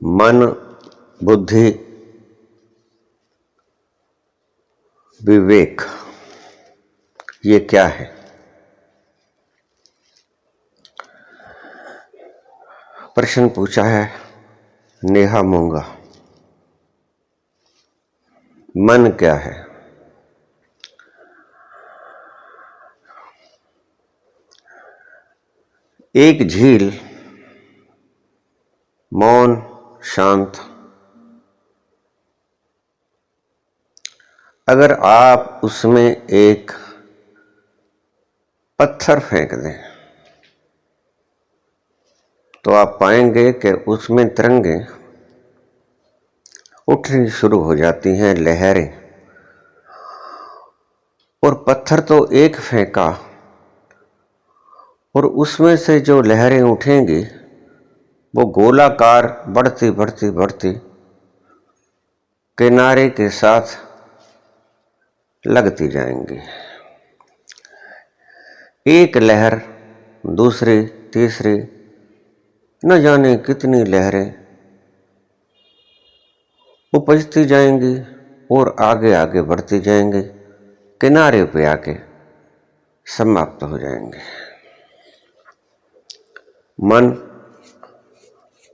मन, बुद्धि, विवेक, ये क्या है? प्रश्न पूछा है नेहा मूंगा। मन क्या है? एक झील, मौन, शांत। अगर आप उसमें एक पत्थर फेंक दें तो आप पाएंगे कि उसमें तरंगें उठनी शुरू हो जाती हैं, लहरें। और पत्थर तो एक फेंका और उसमें से जो लहरें उठेंगी वो गोलाकार बढ़ती बढ़ती बढ़ती किनारे के साथ लगती जाएंगी। एक लहर दूसरी, तीसरी, न जाने कितनी लहरें उपजती जाएंगी और आगे आगे बढ़ती जाएंगी, किनारे पे आके समाप्त हो जाएंगे। मन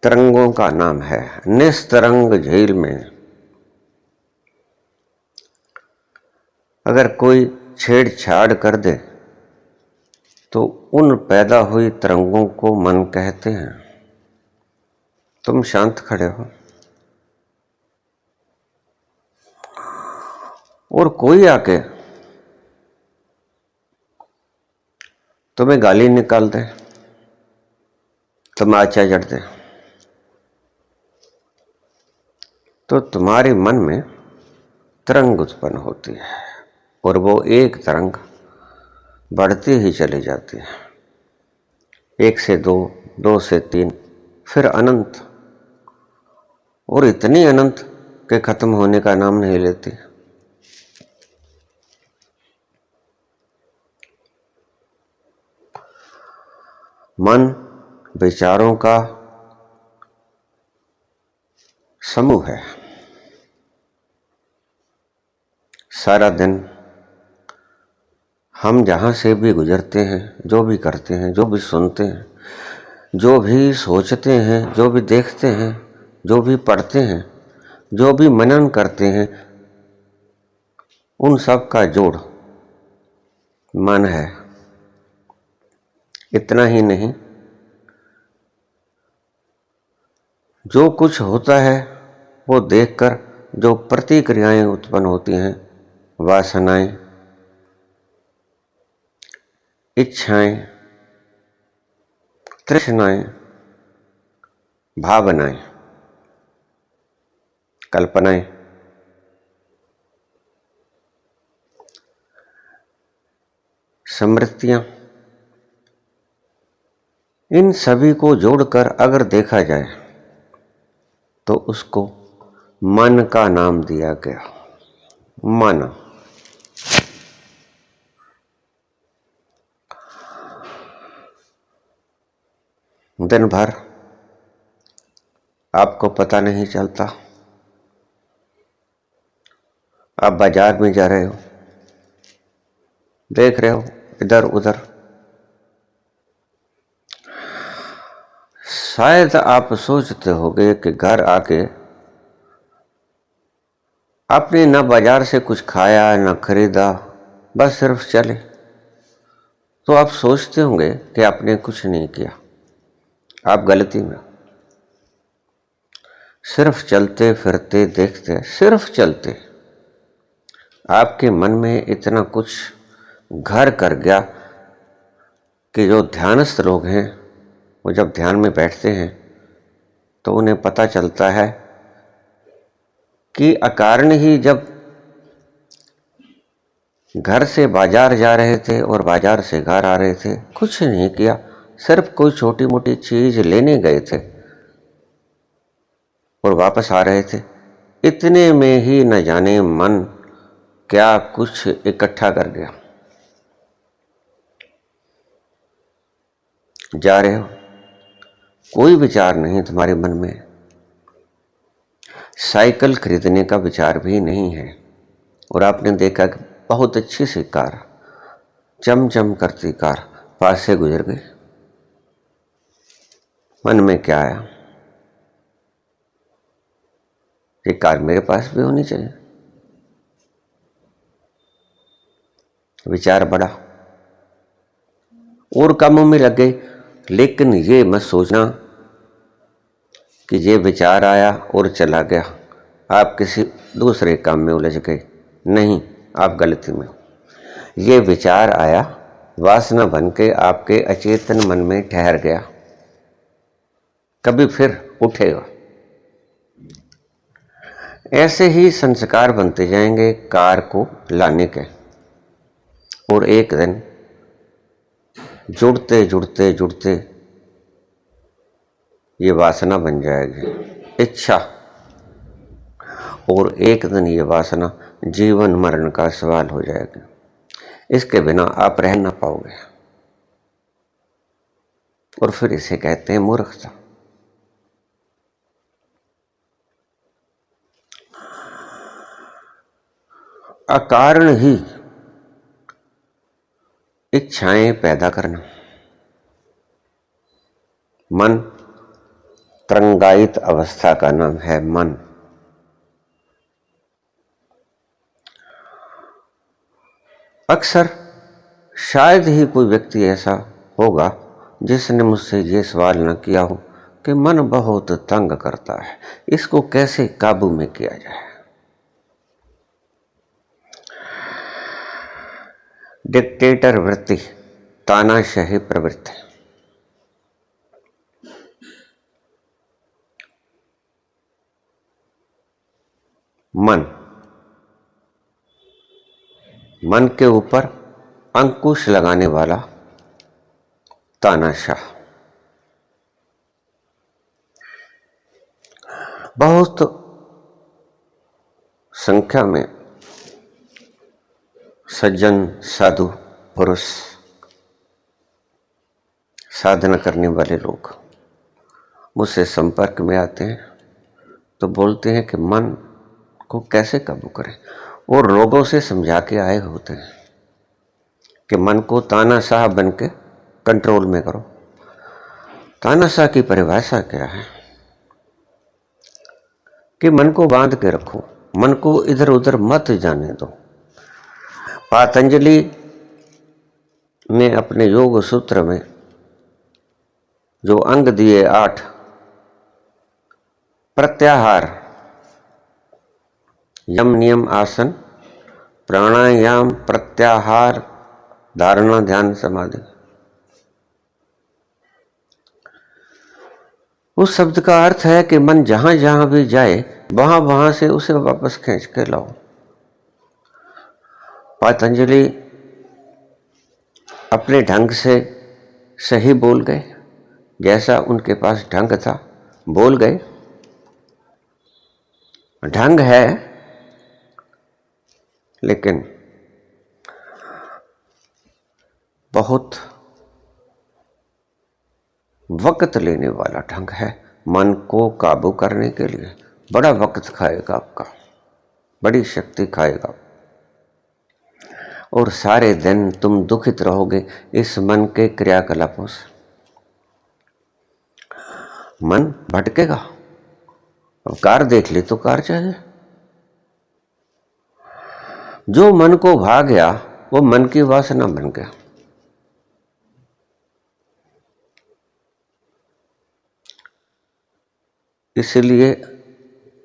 तरंगों का नाम है। निस्तरंग झील में अगर कोई छेड़छाड़ कर दे तो उन पैदा हुई तरंगों को मन कहते हैं। तुम शांत खड़े हो और कोई आके तुम्हें गाली निकाल दे, तमाचा जड़ दे, तो तुम्हारे मन में तरंग उत्पन्न होती है और वो एक तरंग बढ़ती ही चली जाती है। 1 से 2, 2 से 3, फिर अनंत, और इतनी अनंत के खत्म होने का नाम नहीं लेती। मन विचारों का समूह है। सारा दिन हम जहां से भी गुजरते हैं, जो भी करते हैं, जो भी सुनते हैं, जो भी सोचते हैं, जो भी देखते हैं, जो भी पढ़ते हैं, जो भी मनन करते हैं, उन सब का जोड़ मन है। इतना ही नहीं, जो कुछ होता है वो देखकर जो प्रतिक्रियाएं उत्पन्न होती हैं, वासनाएं, इच्छाएं, तृष्णाएं, भावनाएं, कल्पनाएं, स्मृतियां, इन सभी को जोड़कर अगर देखा जाए तो उसको मन का नाम दिया गया। मन। दिन भर आपको पता नहीं चलता, आप बाजार में जा रहे हो, देख रहे हो इधर उधर, शायद आप सोचते होंगे कि घर आके आपने न बाजार से कुछ खाया न खरीदा, बस सिर्फ चले, तो आप सोचते होंगे कि आपने कुछ नहीं किया। आप गलती में। सिर्फ चलते फिरते देखते, सिर्फ चलते, आपके मन में इतना कुछ घर कर गया कि जो ध्यानस्थ लोग हैं वो जब ध्यान में बैठते हैं तो उन्हें पता चलता है कि अकारण ही जब घर से बाजार जा रहे थे और बाजार से घर आ रहे थे, कुछ नहीं किया, सिर्फ कोई छोटी मोटी चीज लेने गए थे और वापस आ रहे थे, इतने में ही न जाने मन क्या कुछ इकट्ठा कर गया। जा रहे हो, कोई विचार नहीं तुम्हारे मन में, साइकिल खरीदने का विचार भी नहीं है, और आपने देखा कि बहुत अच्छी सी कार, चमचम करती कार पास से गुजर गई। मन में क्या आया, ये कार मेरे पास भी होनी चाहिए। विचार बढ़ा और कामों में लग गए। लेकिन ये मत सोचना कि ये विचार आया और चला गया, आप किसी दूसरे काम में उलझ गए। नहीं, आप गलती में हो। ये विचार आया, वासना बन के आपके अचेतन मन में ठहर गया, कभी फिर उठेगा। ऐसे ही संस्कार बनते जाएंगे कार को लाने के, और एक दिन जुड़ते जुड़ते जुड़ते ये वासना बन जाएगी, इच्छा, और एक दिन ये वासना जीवन मरण का सवाल हो जाएगी। इसके बिना आप रह ना पाओगे, और फिर इसे कहते हैं मूर्खता। अकारण ही इच्छाएं पैदा करना, मन तरंगायित अवस्था का नाम है मन। अक्सर शायद ही कोई व्यक्ति ऐसा होगा जिसने मुझसे ये सवाल न किया हो कि मन बहुत तंग करता है, इसको कैसे काबू में किया जाए। डिक्टेटर वृत्ति, तानाशाही प्रवृत्ति। मन के ऊपर अंकुश लगाने वाला तानाशाह। बहुत संख्या में सज्जन, साधु, पुरुष, साधना करने वाले लोग मुझसे संपर्क में आते हैं तो बोलते हैं कि मन को कैसे काबू करें, और लोगों से समझा के आए होते हैं कि मन को तानाशाह बन के कंट्रोल में करो। तानाशाह की परिभाषा क्या है कि मन को बांध के रखो, मन को इधर उधर मत जाने दो। पतंजलि ने अपने योग सूत्र में जो अंग दिए 8, प्रत्याहार, यम नियम आसन, प्राणायाम, प्रत्याहार, धारणा, ध्यान, समाधि, उस शब्द का अर्थ है कि मन जहां जहां भी जाए वहां वहां से उसे वापस खींच के लाओ। पतंजलि अपने ढंग से सही बोल गए, जैसा उनके पास ढंग था बोल गए। ढंग है लेकिन बहुत वक्त लेने वाला ढंग है। मन को काबू करने के लिए बड़ा वक्त खाएगा आपका, बड़ी शक्ति खाएगा, और सारे दिन तुम दुखित रहोगे इस मन के क्रियाकलापों से। मन भटकेगा। अब कार देख ली तो कार चाहिए। जो मन को भा गया वो मन की वासना बन गया। इसलिए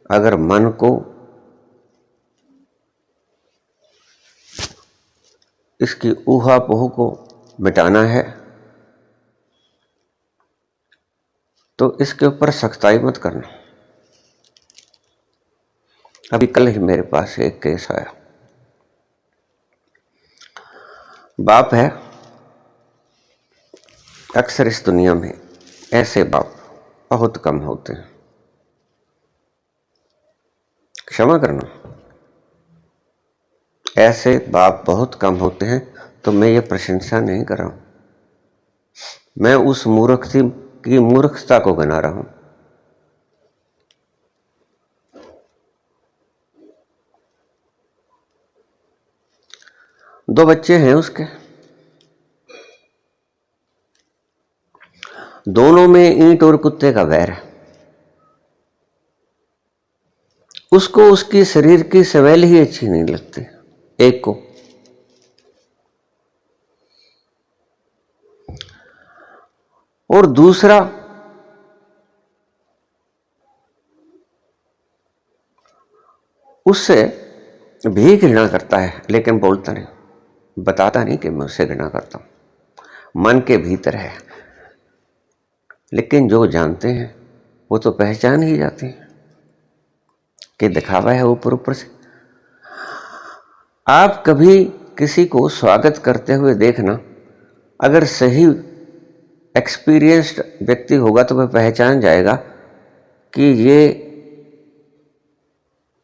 अगर मन को इसकी ऊहापोह को मिटाना है तो इसके ऊपर सख्ताई मत करना। अभी कल ही मेरे पास एक केस आया। बाप है, अक्सर इस दुनिया में ऐसे बाप बहुत कम होते हैं, क्षमा करना, ऐसे बाप बहुत कम होते हैं। तो मैं ये प्रशंसा नहीं कर रहा हूं, मैं उस मूर्खता की मूर्खता को गिना रहा हूं। 2 बच्चे हैं उसके, दोनों में ईंट और कुत्ते का वैर है। उसको उसकी शरीर की स्मेल ही अच्छी नहीं लगती एक को, और दूसरा उससे भी घृणा करता है, लेकिन बोलता नहीं, बताता नहीं कि मैं उससे घृणा करता हूं, मन के भीतर है। लेकिन जो जानते हैं वो तो पहचान ही जाते हैं कि दिखावा है ऊपर ऊपर से। आप कभी किसी को स्वागत करते हुए देखना, अगर सही एक्सपीरियंस्ड व्यक्ति होगा तो वह पहचान जाएगा कि ये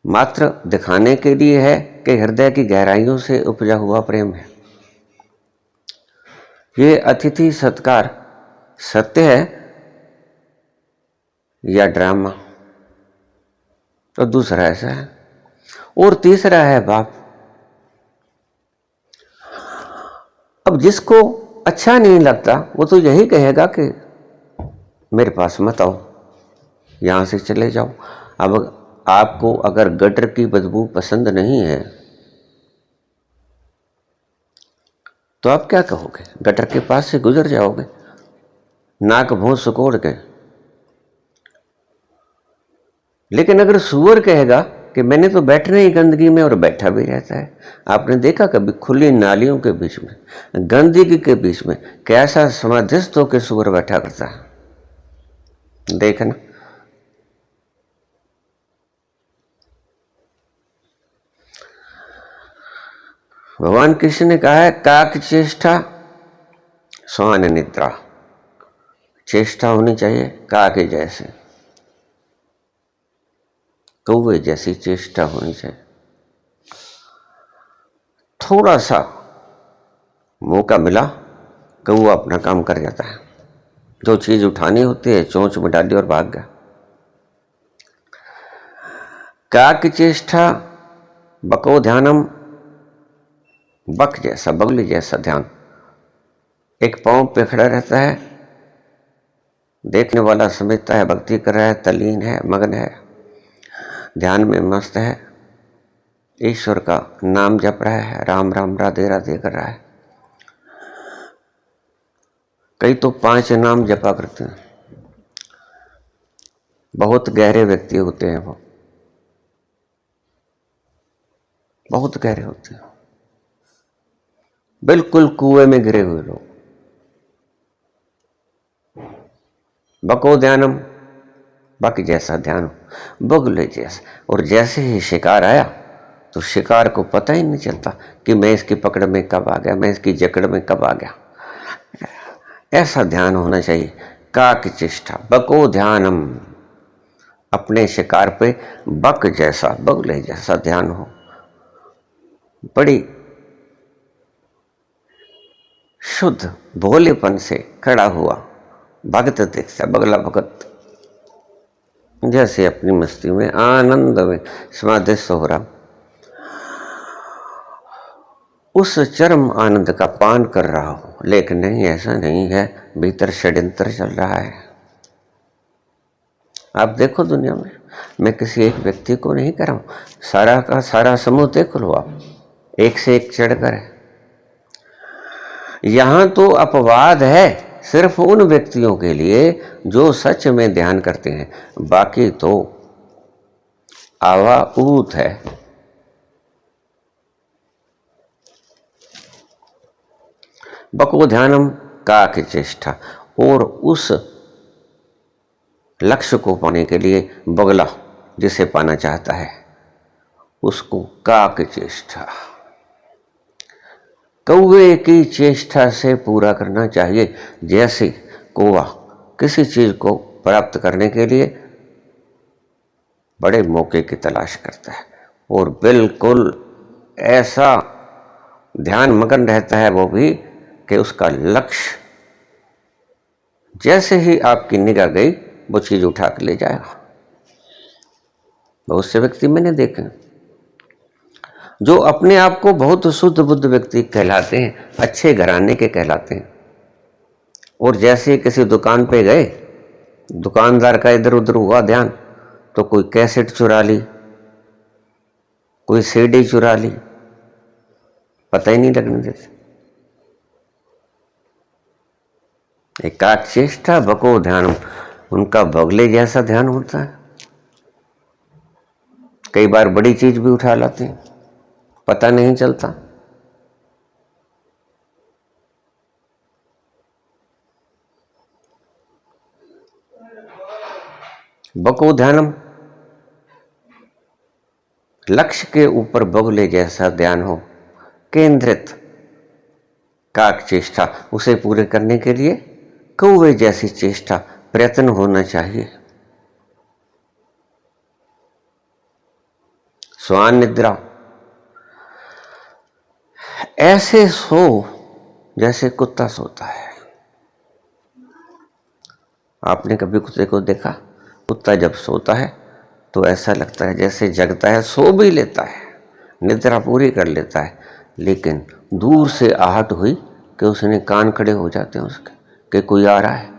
मात्र दिखाने के लिए है कि हृदय की गहराइयों से उपजा हुआ प्रेम है। ये अतिथि सत्कार सत्य है या ड्रामा, तो दूसरा ऐसा है। और तीसरा है बाप। अब जिसको अच्छा नहीं लगता वो तो यही कहेगा कि मेरे पास मत आओ, यहां से चले जाओ। अब आपको अगर गटर की बदबू पसंद नहीं है तो आप क्या कहोगे? गटर के पास से गुजर जाओगे नाक भौं सुकोड़ के। लेकिन अगर सूअर कहेगा कि मैंने तो बैठना ही गंदगी में, और बैठा भी रहता है। आपने देखा कभी खुली नालियों के बीच में, गंदगी के बीच में कैसा समाधिस्थ होकर सूअर बैठा करता है, देखना। भगवान कृष्ण ने कहा है काक चेष्टा स्वान निद्रा, चेष्टा होनी चाहिए काके जैसे, कौवे जैसी चेष्टा होनी चाहिए। थोड़ा सा मौका मिला कौवा अपना काम कर जाता है, जो चीज उठानी होती है चोंच में डाली और भाग गया। काक चेष्टा बको ध्यानम, बक जैसा बगली जैसा ध्यान, एक पांव पे खड़ा रहता है, देखने वाला समझता है भक्ति कर रहा है, तल्लीन है, मगन है, ध्यान में मस्त है, ईश्वर का नाम जप रहा है, राम राम राधे राधे कर रहा है। कई तो 5 नाम जपा करते हैं, बहुत गहरे व्यक्ति होते हैं, वो बहुत गहरे होते हैं, बिल्कुल कुएं में गिरे हुए लोग। बको ध्यानम, बाकी जैसा ध्यान, बगुले जैसा। और जैसे ही शिकार आया तो शिकार को पता ही नहीं चलता कि मैं इसकी पकड़ में कब आ गया, मैं इसकी जकड़ में कब आ गया। ऐसा ध्यान होना चाहिए। काक चेष्टा बको ध्यानम, अपने शिकार पे बक जैसा बगुले जैसा ध्यान हो। बड़ी शुद्ध भोलेपन से खड़ा हुआ भगत दिखता, बगला भगत जैसे अपनी मस्ती में आनंद में समाधिस्थ हो रहा, उस चरम आनंद का पान कर रहा हो। लेकिन नहीं, ऐसा नहीं है, भीतर षड्यंत्र चल रहा है। आप देखो दुनिया में, मैं किसी एक व्यक्ति को नहीं कह रहा हूं, सारा का सारा समूह देख लो आप, एक से एक चढ़कर है। यहां तो अपवाद है सिर्फ उन व्यक्तियों के लिए जो सच में ध्यान करते हैं, बाकी तो आवाऊत है। बको ध्यानम काक चेष्टा, और उस लक्ष्य को पाने के लिए बगला जिसे पाना चाहता है उसको काक चेष्टा, कौवे की चेष्टा से पूरा करना चाहिए। जैसे कौवा किसी चीज को प्राप्त करने के लिए बड़े मौके की तलाश करता है और बिल्कुल ऐसा ध्यान मगन रहता है वो भी कि उसका लक्ष्य जैसे ही आपकी निगाह गई वो चीज उठा कर ले जाएगा। बहुत से व्यक्ति मैंने देखे जो अपने आप को बहुत शुद्ध बुद्ध व्यक्ति कहलाते हैं, अच्छे घराने के कहलाते हैं, और जैसे किसी दुकान पे गए, दुकानदार का इधर उधर हुआ ध्यान, तो कोई कैसेट चुरा ली, कोई सीडी चुरा ली, पता ही नहीं लगने देते। एकाक चेष्टा बको ध्यान, उनका बगले जैसा ध्यान होता है। कई बार बड़ी चीज भी उठा लाते हैं, पता नहीं चलता। बको ध्यानम, लक्ष्य के ऊपर बगुले जैसा ध्यान हो, केंद्रित। काक चेष्टा, उसे पूरे करने के लिए कौवे जैसी चेष्टा, प्रयत्न होना चाहिए। स्वान निद्रा, ऐसे सो जैसे कुत्ता सोता है। आपने कभी कुत्ते को देखा? कुत्ता जब सोता है तो ऐसा लगता है जैसे जगता है, सो भी लेता है, निद्रा पूरी कर लेता है, लेकिन दूर से आहट हुई कि उसने कान खड़े हो जाते हैं उसके कि कोई आ रहा है।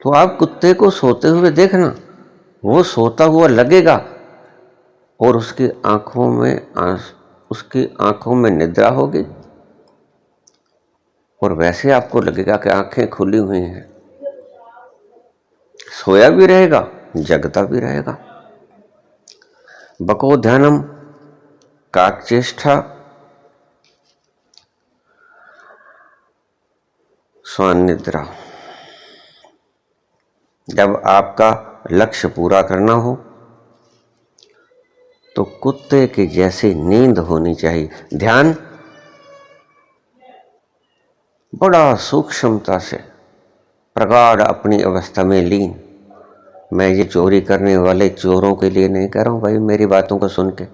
तो आप कुत्ते को सोते हुए देखना, वो सोता हुआ लगेगा और उसकी आंखों में निद्रा होगी, और वैसे आपको लगेगा कि आंखें खुली हुई हैं, सोया भी रहेगा, जगता भी रहेगा। बको ध्यानम, काक चेष्टा, स्वान निद्रा। जब आपका लक्ष्य पूरा करना हो तो कुत्ते की जैसी नींद होनी चाहिए। ध्यान बड़ा सूक्ष्मता से, प्रगाढ़ अपनी अवस्था में लीन। मैं ये चोरी करने वाले चोरों के लिए नहीं कह रहा हूं भाई, मेरी बातों को सुन के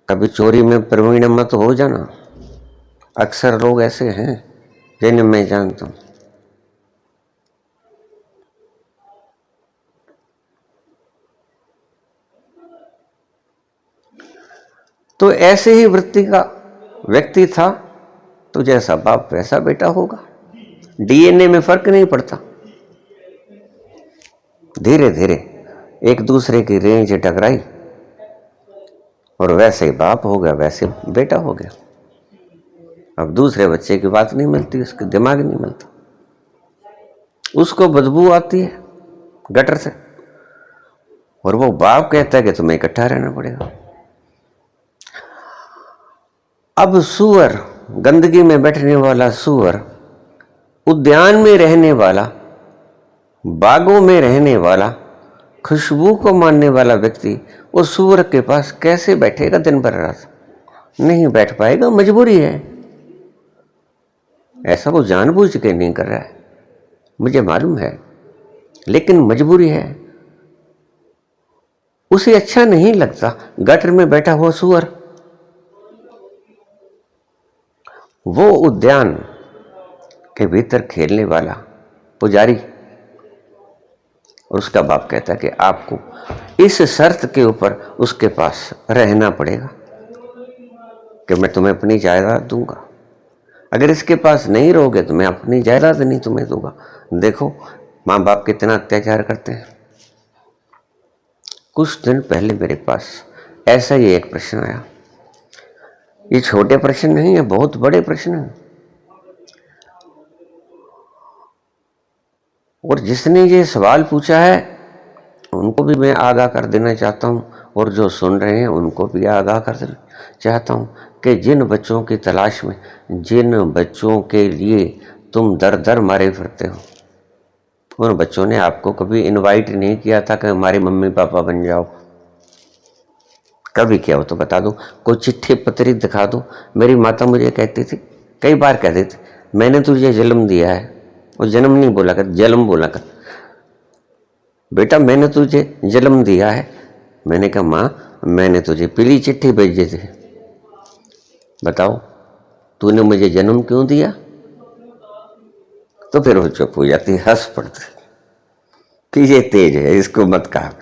कभी चोरी में प्रवीण मत हो जाना। अक्सर लोग ऐसे हैं जिन्हें मैं जानता हूं। तो ऐसे ही वृत्ति का व्यक्ति था, तो जैसा बाप वैसा बेटा होगा। डीएनए में फर्क नहीं पड़ता। धीरे धीरे एक दूसरे की रेंज टकराई और वैसे ही बाप हो गया, वैसे बेटा हो गया। अब दूसरे बच्चे की बात नहीं मिलती, उसके दिमाग नहीं मिलता, उसको बदबू आती है गटर से, और वो बाप कहता है कि तुम्हें इकट्ठा रहना पड़ेगा। अब सुअर, गंदगी में बैठने वाला सुअर, उद्यान में रहने वाला, बागों में रहने वाला, खुशबू को मानने वाला व्यक्ति उस सुअर के पास कैसे बैठेगा दिन भर रात? नहीं बैठ पाएगा, मजबूरी है। ऐसा वो जानबूझ के नहीं कर रहा है, मुझे मालूम है, लेकिन मजबूरी है। उसे अच्छा नहीं लगता गटर में बैठा हुआ सुअर। वो उद्यान के भीतर खेलने वाला पुजारी, और उसका बाप कहता है कि आपको इस शर्त के ऊपर उसके पास रहना पड़ेगा कि मैं तुम्हें अपनी जायदाद दूंगा, अगर इसके पास नहीं रहोगे तो मैं अपनी जायदाद नहीं तुम्हें दूंगा। देखो माँ बाप कितना अत्याचार करते हैं। कुछ दिन पहले मेरे पास ऐसा ही एक प्रश्न आया। ये छोटे प्रश्न नहीं है, बहुत बड़े प्रश्न हैं। और जिसने ये सवाल पूछा है उनको भी मैं आगाह कर देना चाहता हूँ, और जो सुन रहे हैं उनको भी आगाह कर देना चाहता हूँ कि जिन बच्चों की तलाश में, जिन बच्चों के लिए तुम दर दर मारे फिरते हो, उन बच्चों ने आपको कभी इनवाइट नहीं किया था कि हमारे मम्मी पापा बन जाओ। कभी किया हो तो बता दो, कोई चिट्ठी पत्री दिखा दो। मेरी माता मुझे कहती थी, कई बार कहती थी, मैंने तुझे जन्म दिया है। वो जन्म नहीं बोला कर, जन्म बोला कर। बेटा मैंने तुझे जन्म दिया है। मैंने कहा माँ मैंने तुझे पीली चिट्ठी भेजी थी, बताओ तूने मुझे जन्म क्यों दिया? तो फिर वो चुप हो जाती, हंस पड़ती कि ये तेज है, इसको मत कहा।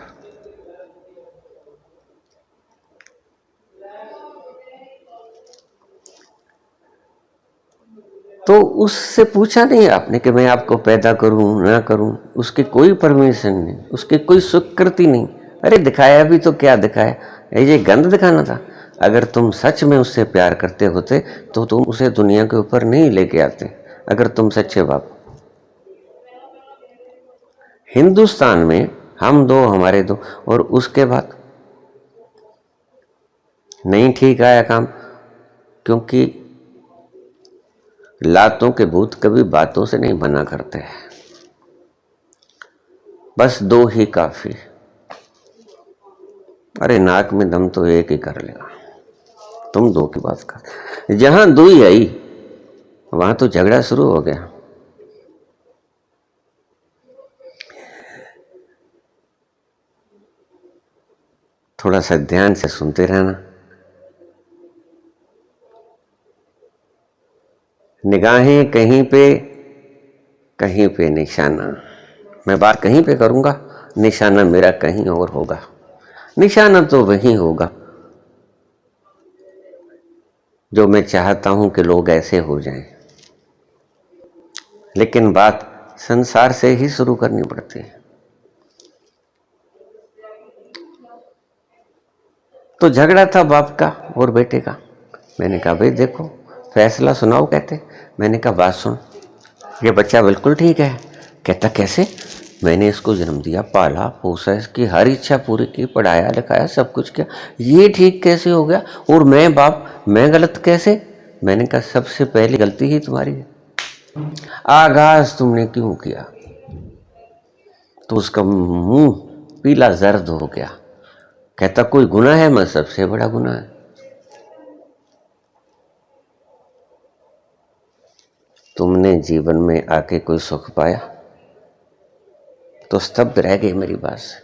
तो उससे पूछा नहीं आपने कि मैं आपको पैदा करूं ना करूं, उसकी कोई परमिशन नहीं, उसकी कोई स्वीकृति नहीं। अरे दिखाया भी तो क्या दिखाया, ये गंध दिखाना था। अगर तुम सच में उससे प्यार करते होते तो तुम उसे दुनिया के ऊपर नहीं लेके आते। अगर तुम सच्चे बाप, हिंदुस्तान में हम दो हमारे दो, और उसके बाद नहीं ठीक आया काम, क्योंकि लातों के भूत कभी बातों से नहीं बना करते हैं। बस दो ही काफी। अरे नाक में दम तो एक ही कर लेगा, तुम दो की बात कर। जहां दुई आई वहां तो झगड़ा शुरू हो गया। थोड़ा सा ध्यान से सुनते रहना। निगाहें कहीं पे निशाना। मैं बात कहीं पे करूंगा, निशाना मेरा कहीं और होगा। निशाना तो वही होगा जो मैं चाहता हूं कि लोग ऐसे हो जाएं। लेकिन बात संसार से ही शुरू करनी पड़ती है। तो झगड़ा था बाप का और बेटे का। मैंने कहा भाई देखो, फैसला सुनाओ। कहते, मैंने कहा बात सुन, ये बच्चा बिल्कुल ठीक है। कहता कैसे? मैंने इसको जन्म दिया, पाला पोसा, इसकी हर इच्छा पूरी की, पढ़ाया लिखाया, सब कुछ किया, ये ठीक कैसे हो गया? और मैं बाप, मैं गलत कैसे? मैंने कहा सबसे पहली गलती ही तुम्हारी है। आगाज तुमने क्यों किया? तो उसका मुंह पीला जर्द हो गया। कहता कोई गुनाह है? मैं सबसे बड़ा गुनाह है। तुमने जीवन में आके कोई सुख पाया? तो स्तब्ध रह गई मेरी बात से।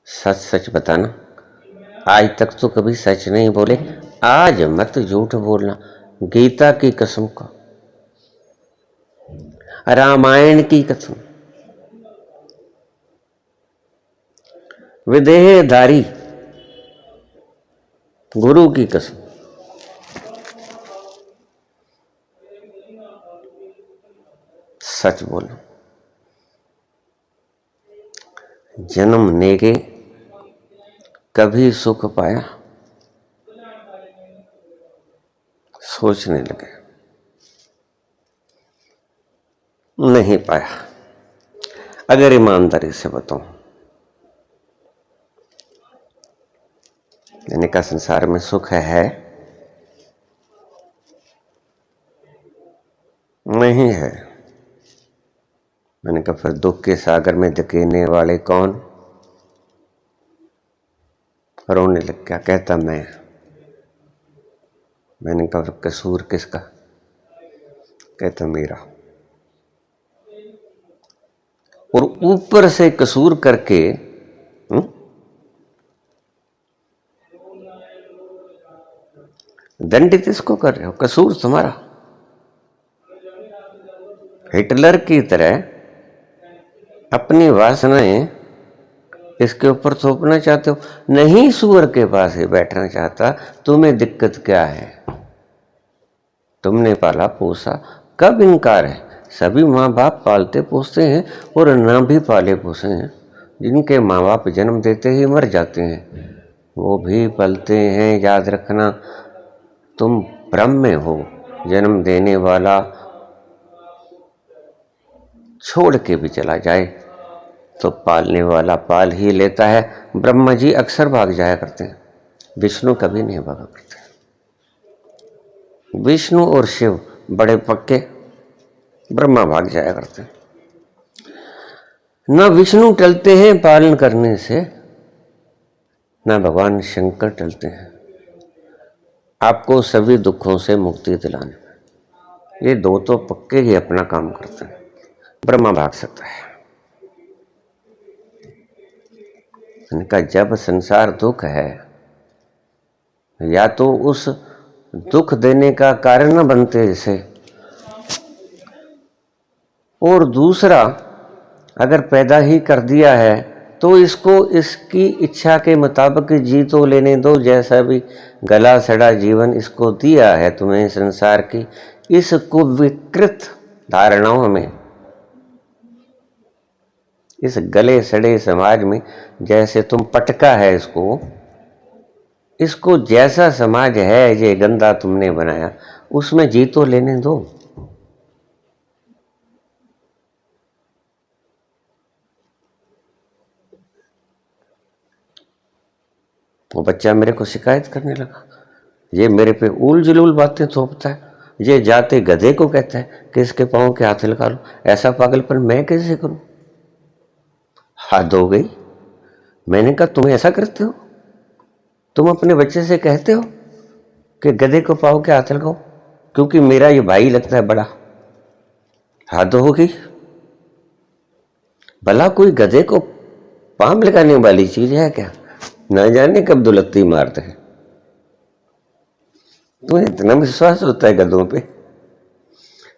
सच सच बताना, आज तक तो कभी सच नहीं बोले, आज मत झूठ बोलना। गीता की कसम का, रामायण की कसम, विदेहधारी गुरु की कसम, सच बोलो। जन्म नेके कभी सुख पाया? सोचने लगे, नहीं पाया। अगर ईमानदारी से बताऊं, मैंने कहा संसार में सुख है? नहीं है। मैंने कहा फिर दुख के सागर में धकेलने वाले कौन? रोने लग गया। कहता मैं। मैंने कहा फिर कसूर किसका? कहता मेरा। और ऊपर से कसूर करके दंडित इसको कर रहे हो, कसूर तुम्हारा। हिटलर की तरह अपनी वासनाएं इसके ऊपर थोपना चाहते हो। नहीं, सुअर के पास ही बैठना चाहता। तुम्हें दिक्कत क्या है? तुमने पाला पोसा, कब इनकार है? सभी माँ बाप पालते पोसते हैं, और ना भी पाले पोसे हैं जिनके माँ बाप जन्म देते ही मर जाते हैं, वो भी पलते हैं। याद रखना, तुम भ्रम में हो। जन्म देने वाला छोड़ के भी चला जाए तो पालने वाला पाल ही लेता है। ब्रह्मा जी अक्सर भाग जाया करते हैं, विष्णु कभी नहीं भागा करते। विष्णु और शिव बड़े पक्के, ब्रह्मा भाग जाया करते हैं। न विष्णु टलते हैं पालन करने से, न भगवान शंकर टलते हैं आपको सभी दुखों से मुक्ति दिलाने में। ये दो तो पक्के ही अपना काम करते हैं। ब्रह्मा भाग सकता है। इनका जब संसार दुख है, या तो उस दुख देने का कारण न बनते जैसे, और दूसरा अगर पैदा ही कर दिया है तो इसको इसकी इच्छा के मुताबिक जी तो लेने दो। जैसा भी गला सड़ा जीवन इसको दिया है तुम्हें संसार की इस कुविकृत धारणाओं में, इस गले सड़े समाज में जैसे तुम पटका है इसको जैसा समाज है ये गंदा तुमने बनाया, उसमें जी तो लेने दो। वो बच्चा मेरे को शिकायत करने लगा, ये मेरे पे उल जुलूल बातें थोपता है, ये जाते गधे को कहता है कि इसके पाँव के हाथ लगा लो। ऐसा पागलपन मैं कैसे करूं? हद हो गई। मैंने कहा तुम ऐसा करते हो? तुम अपने बच्चे से कहते हो कि गधे को पाँव के हाथ लगाओ क्योंकि मेरा ये भाई लगता है बड़ा? हद हो गई। भला कोई गधे को पाम लगाने वाली चीज है क्या? ना जाने कब दुलत्ती मारते हैं। तुम्हें इतना विश्वास होता है गधों पे?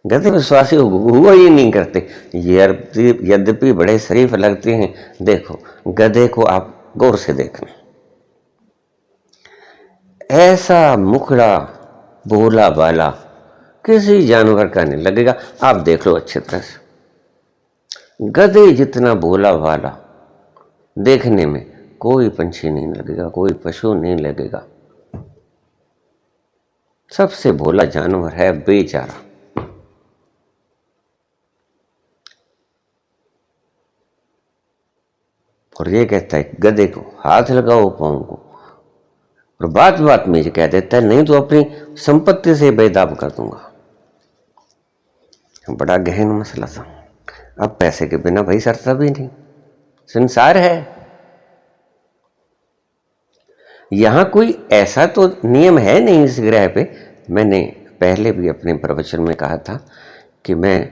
गधे विश्वासी हुआ ही नहीं करते। यद्यपि बड़े शरीफ लगते हैं। देखो गधे को आप गौर से देखना, ऐसा मुखड़ा भोला भाला किसी जानवर का नहीं लगेगा। आप देख लो अच्छी तरह से, गधे जितना भोला भाला देखने में कोई पंछी नहीं लगेगा, कोई पशु नहीं लगेगा। सबसे भोला जानवर है बेचारा। और ये कहता है गधे को हाथ लगाओ पाँव को, और बात बात में ये कह देता है नहीं तो अपनी संपत्ति से बेदाब कर दूंगा। बड़ा गहन मसला था। अब पैसे के बिना भाई सरता भी नहीं, संसार है। यहां कोई ऐसा तो नियम है नहीं इस ग्रह पे। मैंने पहले भी अपने प्रवचन में कहा था कि मैं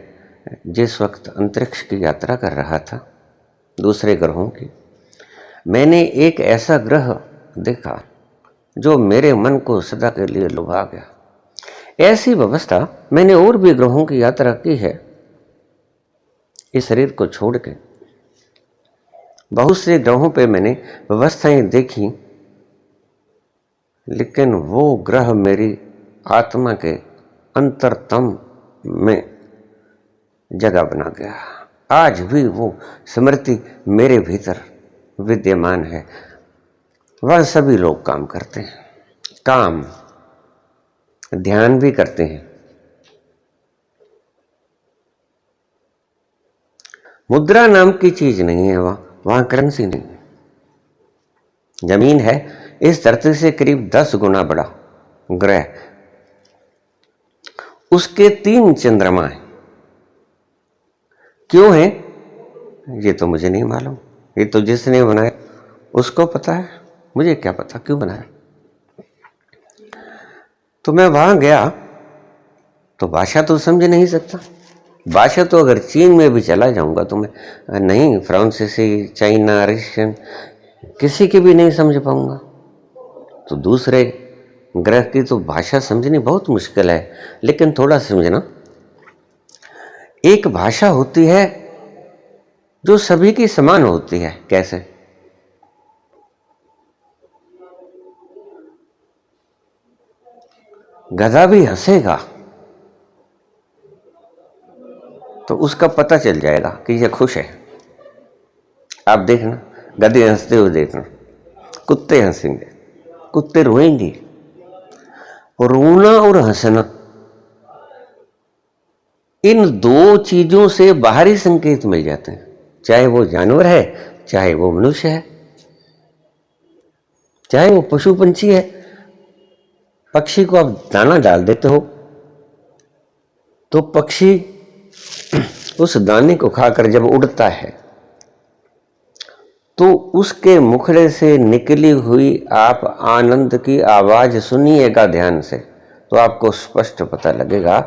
जिस वक्त अंतरिक्ष की यात्रा कर रहा था दूसरे ग्रहों की, मैंने एक ऐसा ग्रह देखा जो मेरे मन को सदा के लिए लुभा गया। ऐसी व्यवस्था मैंने और भी ग्रहों की यात्रा की है इस शरीर को छोड़ के। बहुत से ग्रहों पे मैंने व्यवस्थाएं देखी, लेकिन वो ग्रह मेरी आत्मा के अंतरतम में जगह बना गया। आज भी वो स्मृति मेरे भीतर विद्यमान है। वह सभी लोग काम करते हैं, काम ध्यान भी करते हैं। मुद्रा नाम की चीज नहीं है, वहां करेंसी नहीं है। जमीन है इस धरती से करीब 10 गुना बड़ा ग्रह, उसके 3 चंद्रमा हैं। क्यों है ये तो मुझे नहीं मालूम, ये तो जिसने बनाया उसको पता है, मुझे क्या पता क्यों बनाया। तो मैं वहां गया तो भाषा तो समझ नहीं सकता। भाषा तो अगर चीन में भी चला जाऊंगा तो मैं नहीं, फ्रांसीसी, चाइना, रशियन किसी की भी नहीं समझ पाऊंगा। तो दूसरे ग्रह की तो भाषा समझनी बहुत मुश्किल है। लेकिन थोड़ा समझना, एक भाषा होती है जो सभी की समान होती है। कैसे? गधा भी हंसेगा तो उसका पता चल जाएगा कि यह खुश है। आप देखना, गधे हंसते हुए देखना, कुत्ते हंसेंगे, कुत्ते रोएंगे। और रोना और हंसना, इन 2 चीजों से बाहरी संकेत मिल जाते हैं, चाहे वो जानवर है, चाहे वो मनुष्य है, चाहे वो पशु पंछी है। पक्षी को आप दाना डाल देते हो तो पक्षी उस दाने को खाकर जब उड़ता है तो उसके मुखड़े से निकली हुई आप आनंद की आवाज सुनिएगा ध्यान से, तो आपको स्पष्ट पता लगेगा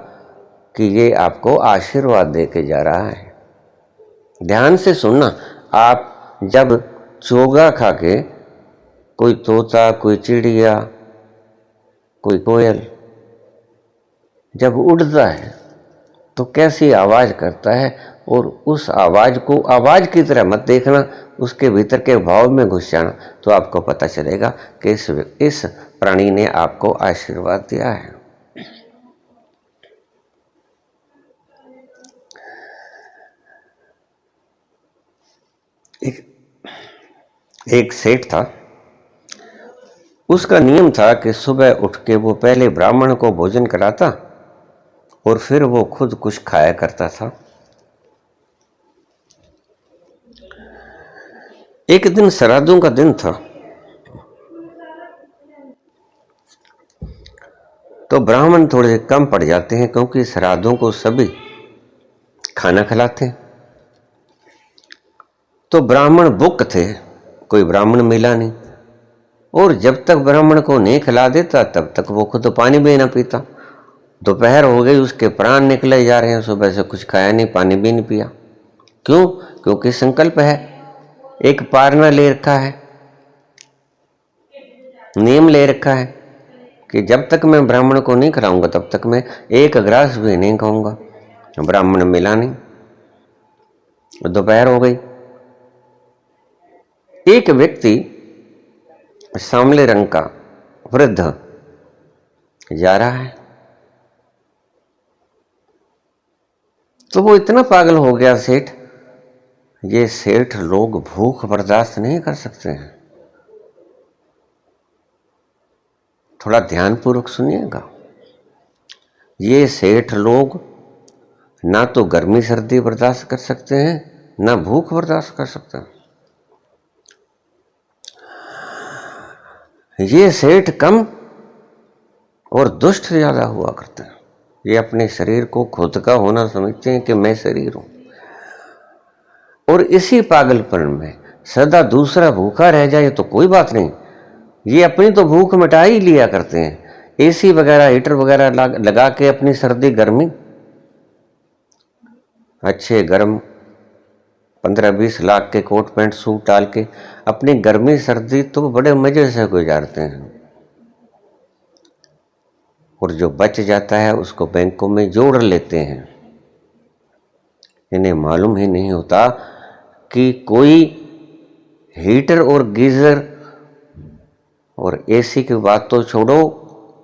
कि ये आपको आशीर्वाद दे के जा रहा है। ध्यान से सुनना। आप जब चोगा खा के कोई तोता, कोई चिड़िया, कोई कोयल जब उड़ता है तो कैसी आवाज करता है, और उस आवाज को आवाज की तरह मत देखना, उसके भीतर के भाव में घुस जाना, तो आपको पता चलेगा कि इस प्राणी ने आपको आशीर्वाद दिया है। एक सेठ था, उसका नियम था कि सुबह उठ के वो पहले ब्राह्मण को भोजन कराता और फिर वो खुद कुछ खाया करता था। एक दिन श्राद्धों का दिन था, तो ब्राह्मण थोड़े कम पड़ जाते हैं क्योंकि श्राद्धों को सभी खाना खिलाते हैं। तो ब्राह्मण बुक थे, कोई ब्राह्मण मिला नहीं, और जब तक ब्राह्मण को नहीं खिला देता तब तक वो खुद पानी भी ना पीता। दोपहर हो गई, उसके प्राण निकले जा रहे हैं, सुबह से कुछ खाया नहीं, पानी भी नहीं पिया। क्यों? क्योंकि संकल्प है, एक पारना ले रखा है, नियम ले रखा है कि जब तक मैं ब्राह्मण को नहीं खिलाऊंगा तब तक मैं एक ग्रास भी नहीं खाऊंगा। ब्राह्मण मिला नहीं, दोपहर हो गई। एक व्यक्ति सांवले रंग का वृद्ध जा रहा है, तो वो इतना पागल हो गया सेठ, ये सेठ लोग भूख बर्दाश्त नहीं कर सकते हैं। थोड़ा ध्यानपूर्वक सुनिएगा, ये सेठ लोग ना तो गर्मी सर्दी बर्दाश्त कर सकते हैं, ना भूख बर्दाश्त कर सकते हैं। ये सेठ कम और दुष्ट ज्यादा हुआ करते हैं। ये अपने शरीर को खुद का होना समझते हैं कि मैं शरीर हूं, और इसी पागलपन में सदा दूसरा भूखा रह जाए तो कोई बात नहीं, ये अपनी तो भूख मिटा ही लिया करते हैं। एसी वगैरह हीटर वगैरह लगा के अपनी सर्दी गर्मी अच्छे गर्म 15-20 लाख के कोट पैंट सूट डाल के अपनी गर्मी सर्दी तो बड़े मजे से गुजारते हैं, और जो बच जाता है उसको बैंकों में जोड़ लेते हैं। इन्हें मालूम ही नहीं होता कि कोई हीटर और गीजर और एसी की बात तो छोड़ो,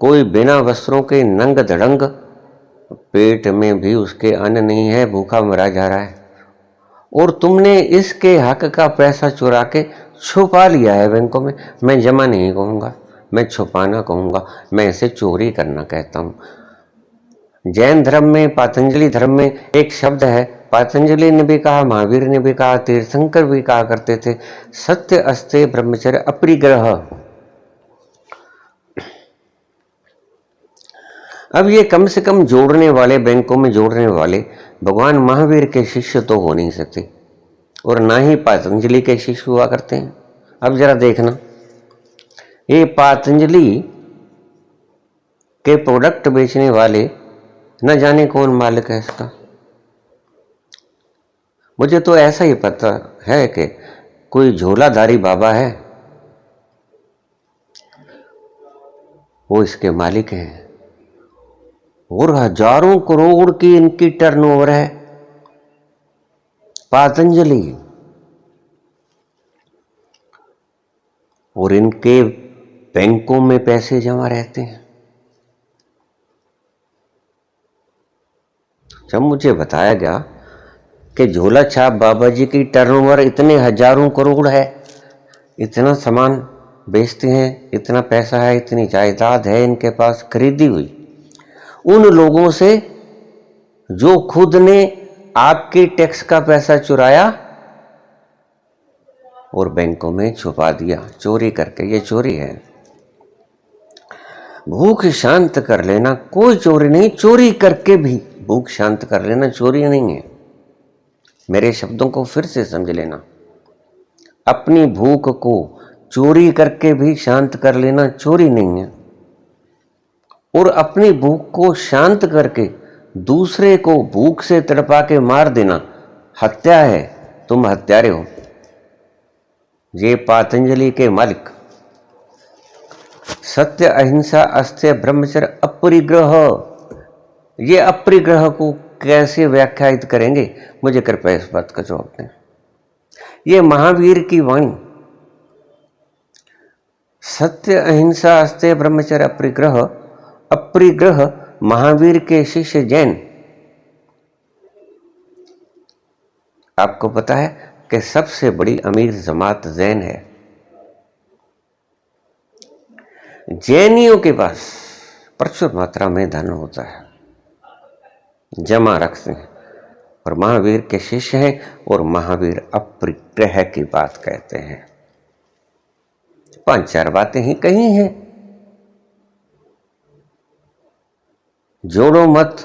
कोई बिना वस्त्रों के नंग धड़ंग पेट में भी उसके अन्न नहीं है, भूखा मरा जा रहा है, और तुमने इसके हक का पैसा चुरा के छुपा लिया है बैंकों में। मैं जमा नहीं कहूँगा, मैं छुपाना कहूँगा, मैं इसे चोरी करना कहता हूँ। जैन धर्म में, पातंजलि धर्म में एक शब्द है, पातंजलि ने भी कहा, महावीर ने भी कहा, तीर्थंकर भी कहा करते थे, सत्य अस्ते ब्रह्मचर्य अपरिग्रह। अब ये कम से कम जोड़ने वाले, बैंकों में जोड़ने वाले भगवान महावीर के शिष्य तो हो नहीं सकते, और ना ही पातंजलि के शिष्य हुआ करते हैं। अब जरा देखना, ये पातंजलि के प्रोडक्ट बेचने वाले न जाने कौन मालिक है इसका। मुझे तो ऐसा ही पता है कि कोई झोलाधारी बाबा है, वो इसके मालिक हैं, और हजारों करोड़ की इनकी टर्नओवर है। पातंजलि और इनके बैंकों में पैसे जमा रहते हैं। जब मुझे बताया गया कि झोला छाप बाबा जी की टर्नओवर इतने हजारों करोड़ है, इतना सामान बेचते हैं, इतना पैसा है, इतनी जायदाद है इनके पास खरीदी हुई, उन लोगों से जो खुद ने आपके टैक्स का पैसा चुराया और बैंकों में छुपा दिया चोरी करके, ये चोरी है। भूख शांत कर लेना कोई चोरी नहीं, चोरी करके भी भूख शांत कर लेना चोरी नहीं है। मेरे शब्दों को फिर से समझ लेना, अपनी भूख को चोरी करके भी शांत कर लेना चोरी नहीं है, और अपनी भूख को शांत करके दूसरे को भूख से तड़पा के मार देना हत्या है, तुम हत्यारे हो। ये पातंजलि के मालिक सत्य अहिंसा अस्त्य ब्रह्मचर्य अपरिग्रह, ये अपरिग्रह को कैसे व्याख्यायित करेंगे, मुझे कृपया इस बात का जवाब दें। ये महावीर की वाणी, सत्य अहिंसा अस्तेय ब्रह्मचर्य अपरिग्रह, अपरिग्रह महावीर के शिष्य जैन। आपको पता है कि सबसे बड़ी अमीर जमात जैन है। जैनियों के पास प्रचुर मात्रा में धन होता है, जमा रखते हैं, और महावीर के शिष्य हैं और महावीर अपरिग्रह की बात कहते हैं। 5-4 बातें ही कही हैं। जोड़ो मत,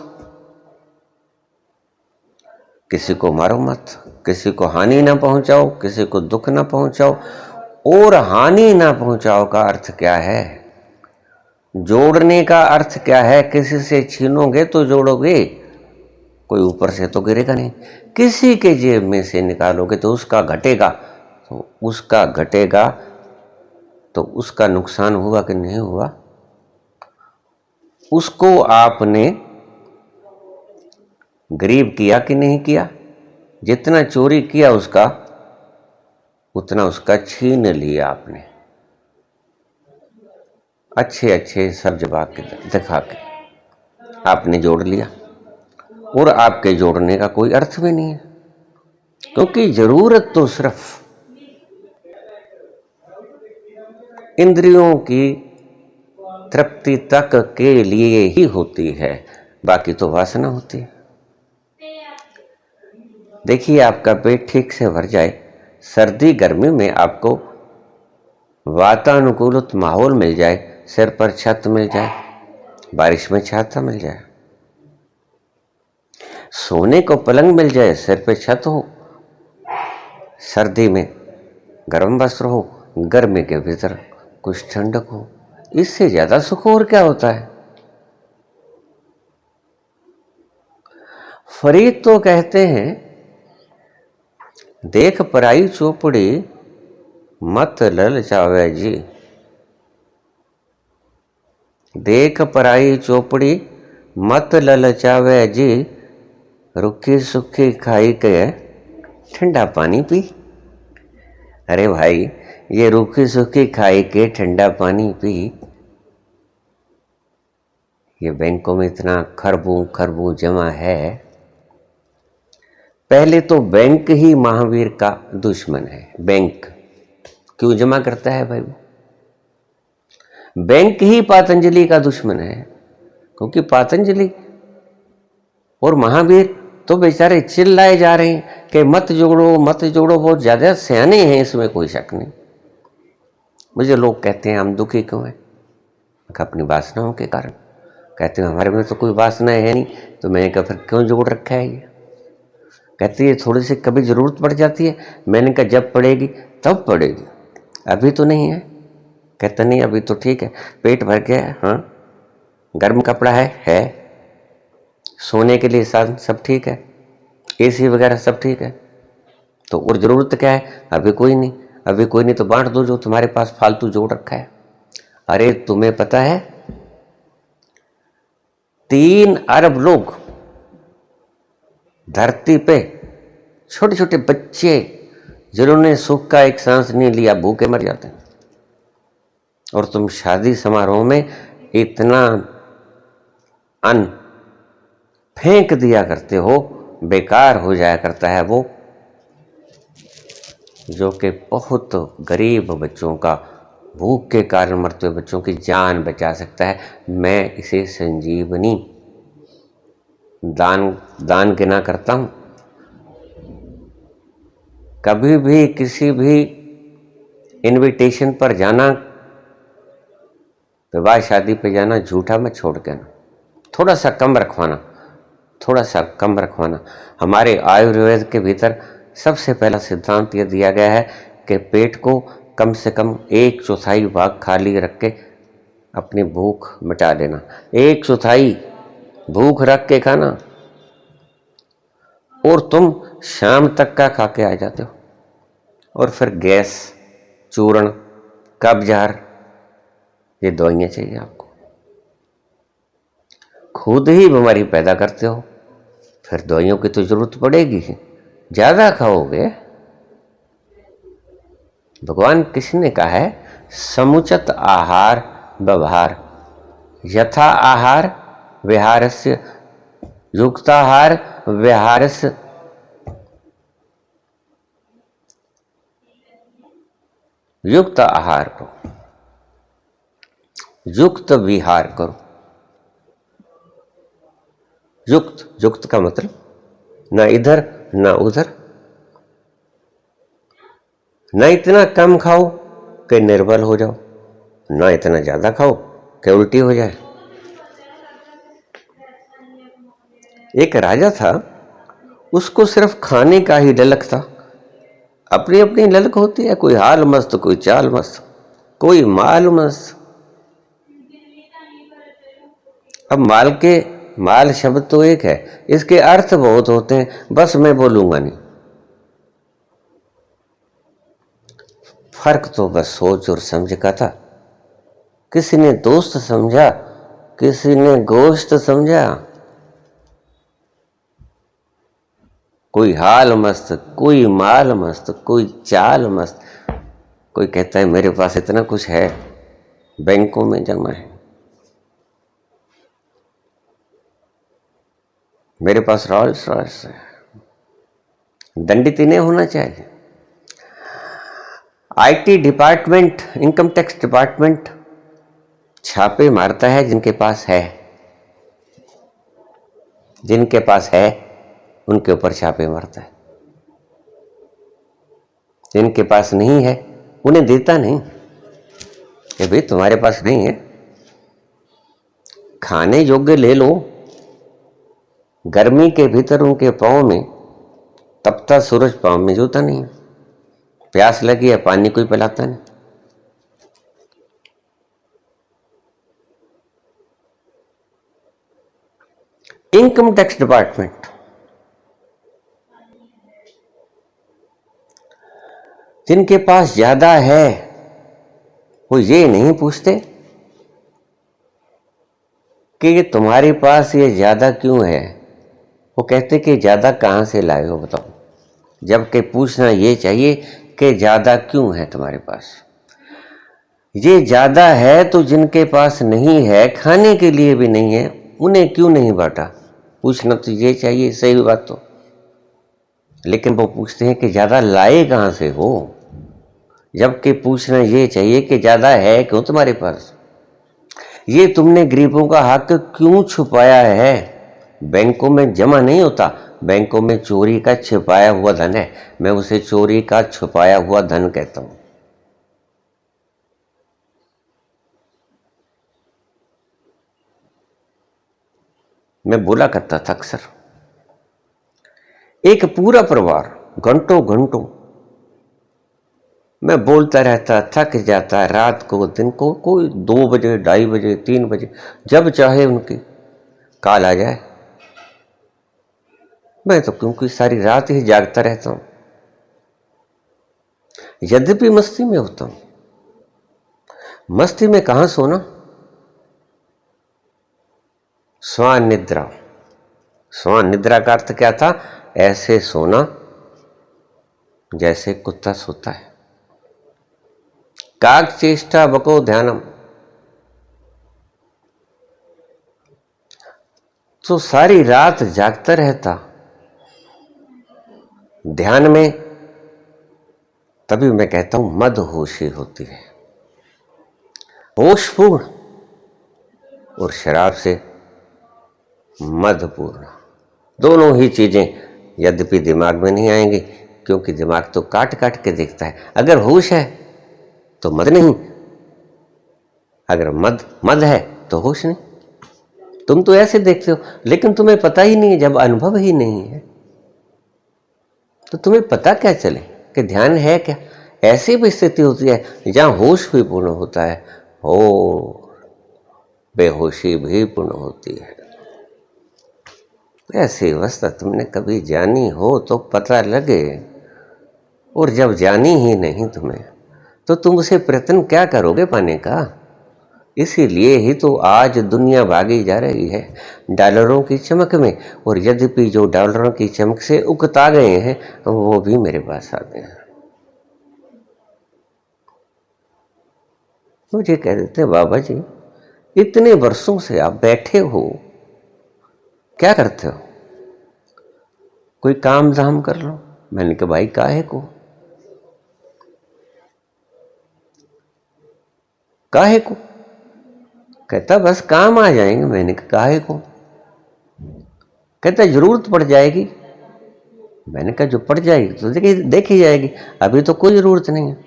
किसी को मारो मत, किसी को हानि ना पहुंचाओ, किसी को दुख ना पहुंचाओ। और हानि ना पहुंचाओ का अर्थ क्या है? जोड़ने का अर्थ क्या है? किसी से छीनोगे तो जोड़ोगे, कोई ऊपर से तो गिरेगा नहीं। किसी के जेब में से निकालोगे तो उसका घटेगा, तो उसका नुकसान हुआ कि नहीं हुआ? उसको आपने गरीब किया कि नहीं किया? जितना चोरी किया उसका, उतना उसका छीन लिया आपने, अच्छे अच्छे सब जवाब दिखा के आपने जोड़ लिया। और आपके जोड़ने का कोई अर्थ भी नहीं है, क्योंकि जरूरत तो सिर्फ इंद्रियों की तृप्ति तक के लिए ही होती है, बाकी तो वासना होती है। देखिए, आपका पेट ठीक से भर जाए, सर्दी गर्मी में आपको वातानुकूलित माहौल मिल जाए, सिर पर छत मिल जाए, बारिश में छाता मिल जाए, सोने को पलंग मिल जाए, सिर पे छत हो, सर्दी में गर्म वस्त्र हो, गर्मी के भीतर कुछ ठंडक हो, इससे ज्यादा सुख और क्या होता है? फरीद तो कहते हैं, देख पराई चौपड़ी मत ललचावे जी। देख पराई चौपड़ी मत ललचावे जी, रुखी सुखी खाई के ठंडा पानी पी। अरे भाई, ये रूखी सूखी खाई के ठंडा पानी पी, ये बैंकों में इतना खरबों जमा है। पहले तो बैंक ही महावीर का दुश्मन है। बैंक क्यों जमा करता है भाई? बैंक ही पातंजलि का दुश्मन है, क्योंकि पातंजलि और महावीर तो बेचारे चिल्लाए जा रहे हैं कि मत जोड़ो मत जोड़ो, बहुत ज्यादा सियाने हैं, इसमें कोई शक नहीं। मुझे लोग कहते हैं हम दुखी क्यों हैं? अपनी वासनाओं के कारण। कहते हैं हमारे में तो कोई वासना है नहीं, तो मैंने कहा फिर क्यों जोड़ रखा है ये? कहती है थोड़ी सी कभी जरूरत पड़ जाती है। मैंने कहा जब पड़ेगी तब पड़ेगी, अभी तो नहीं है। कहता नहीं अभी तो ठीक है, पेट भर गया है, हाँ, गर्म कपड़ा है, सोने के लिए साधन सब ठीक है, एसी वगैरह सब ठीक है, तो और जरूरत क्या है? अभी कोई नहीं, अभी कोई नहीं तो बांट दो जो तुम्हारे पास फालतू जोड़ रखा है। अरे तुम्हें पता है 3 अरब लोग धरती पे, छोटे छोटे बच्चे जिन्होंने सुख का एक सांस नहीं लिया, भूखे मर जाते हैं। और तुम शादी समारोह में इतना अन्न फेंक दिया करते हो, बेकार हो जाया करता है वो, जो कि बहुत गरीब बच्चों का, भूख के कारण मरते हुए बच्चों की जान बचा सकता है। मैं इसे संजीवनी दान गिना करता हूं। कभी भी किसी भी इनविटेशन पर जाना, विवाह शादी पे जाना, झूठा मत छोड़ के ना, थोड़ा सा कम रखवाना। हमारे आयुर्वेद के भीतर सबसे पहला सिद्धांत यह दिया गया है कि पेट को कम से कम 1/4 भाग खाली रख के अपनी भूख मिटा लेना। 1/4 भूख रख के खाना, और तुम शाम तक का खा के आ जाते हो। और फिर गैस, चूर्ण, कब्जहर, ये दवाइयाँ चाहिए आपको। खुद ही बीमारी पैदा करते हो, फिर दवाइयों की तो जरूरत पड़ेगी ही। ज्यादा खाओगे, भगवान किसी ने कहा है समुचित आहार व्यवहार, यथा आहार विहारस्य युक्ताहार विहारस्य, युक्त आहार करो, युक्त विहार करो। युक्त, युक्त का मतलब ना इधर ना उधर, ना इतना कम खाओ कि निर्बल हो जाओ, ना इतना ज्यादा खाओ कि उल्टी हो जाए। एक राजा था, उसको सिर्फ खाने का ही ललक था। अपनी अपनी ललक होती है, कोई हाल मस्त, कोई चाल मस्त, कोई माल मस्त। अब माल शब्द तो एक है, इसके अर्थ बहुत होते हैं, बस मैं बोलूंगा नहीं। फर्क तो बस सोच और समझ का था। किसी ने दोस्त समझा, किसी ने गोश्त समझा। कोई हाल मस्त, कोई माल मस्त, कोई चाल मस्त। कोई कहता है मेरे पास इतना कुछ है, बैंकों में जमा है, मेरे पास रॉल्स रॉयस है। दंडित इन्हें होना चाहिए। IT department, income tax department छापे मारता है जिनके पास है, जिनके पास है उनके ऊपर छापे मारता है, जिनके पास नहीं है उन्हें देता नहीं कि भाई तुम्हारे पास नहीं है, खाने योग्य ले लो। गर्मी के भीतर उनके पांव में तपता सूरज पांव में जूता नहीं, प्यास लगी है पानी कोई पिलाता नहीं। इनकम टैक्स डिपार्टमेंट जिनके पास ज्यादा है वो ये नहीं पूछते कि ये तुम्हारे पास ये ज्यादा क्यों है, वो कहते कि ज्यादा कहां से लाए हो बताओ। जबकि पूछना ये चाहिए कि ज्यादा क्यों है तुम्हारे पास। ये ज्यादा है तो जिनके पास नहीं है, खाने के लिए भी नहीं है, उन्हें क्यों नहीं बांटा, पूछना तो ये चाहिए। सही बात तो, लेकिन वो पूछते हैं कि ज्यादा लाए कहां से हो, जबकि पूछना ये चाहिए कि ज्यादा है क्यों तुम्हारे पास। ये तुमने गरीबों का हक क्यों छुपाया है। बैंकों में जमा नहीं होता, बैंकों में चोरी का छिपाया हुआ धन है। मैं उसे चोरी का छुपाया हुआ धन कहता हूं। मैं बोला करता था अक्सर, एक पूरा परिवार घंटों घंटों मैं बोलता रहता, थक जाता, रात को दिन को, कोई 2 बजे 2:30 बजे 3 बजे जब चाहे उनकी कॉल आ जाए। मैं तो क्योंकि सारी रात ही जागता रहता हूं, यद्यपि मस्ती में होता हूं। मस्ती में कहां सोना, स्वान निद्रा। स्वान निद्रा का अर्थ क्या था, ऐसे सोना जैसे कुत्ता सोता है। काक चेष्टा बको ध्यानम, तो सारी रात जागता रहता ध्यान में। तभी मैं कहता हूं मदहोशी होती है। होशपूर्ण और शराब से मदपूर्ण, दोनों ही चीजें यद्यपि दिमाग में नहीं आएंगी, क्योंकि दिमाग तो काट काट के देखता है। अगर होश है तो मद नहीं, अगर मद है तो होश नहीं। तुम तो ऐसे देखते हो, लेकिन तुम्हें पता ही नहीं है। जब अनुभव ही नहीं है तो तुम्हें पता क्या चले कि ध्यान है क्या। ऐसी भी स्थिति होती है जहां होश भी पूर्ण होता है, हो बेहोशी भी पूर्ण होती है। ऐसी अवस्था तुमने कभी जानी हो तो पता लगे, और जब जानी ही नहीं तुम्हें तो तुम उसे प्रयत्न क्या करोगे पाने का। इसीलिए ही तो आज दुनिया भागी जा रही है डॉलरों की चमक में, और यद्यपि जो डॉलरों की चमक से उकता गए हैं वो भी मेरे पास आते हैं। मुझे कह देते बाबा जी इतने वर्षों से आप बैठे हो, क्या करते हो? कोई काम धाम कर लो। मैंने कहा भाई काहे को, काहे को? कहता बस काम आ जाएंगे। मैंने कहा काहे को? कहता जरूरत पड़ जाएगी। मैंने कहा जो पड़ जाएगी तो देखी जाएगी, अभी तो कोई जरूरत नहीं है।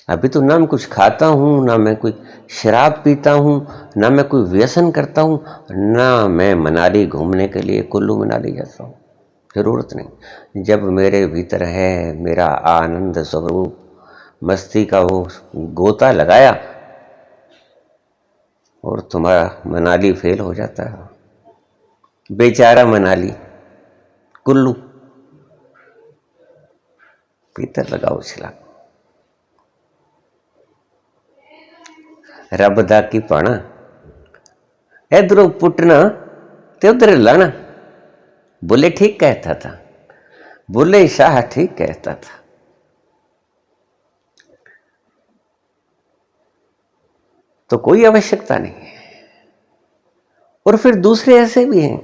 अभी तो ना मैं कुछ खाता हूँ, ना मैं कोई शराब पीता हूँ, ना मैं कोई व्यसन करता हूँ, ना मैं मनाली घूमने के लिए कुल्लू मनाली जाता हूँ। जरूरत नहीं। जब मेरे भीतर है मेरा आनंद स्वरूप, मस्ती का वो गोता लगाया और तुम्हारा मनाली फेल हो जाता है। बेचारा मनाली, कुल्लू भीतर लगाओ छिला। रब दा की पाना इधरों पुटना ते उधर लाना। बुल्ले ठीक कहता था, बुल्ले शाह ठीक कहता था। तो कोई आवश्यकता नहीं है। और फिर दूसरे ऐसे भी हैं,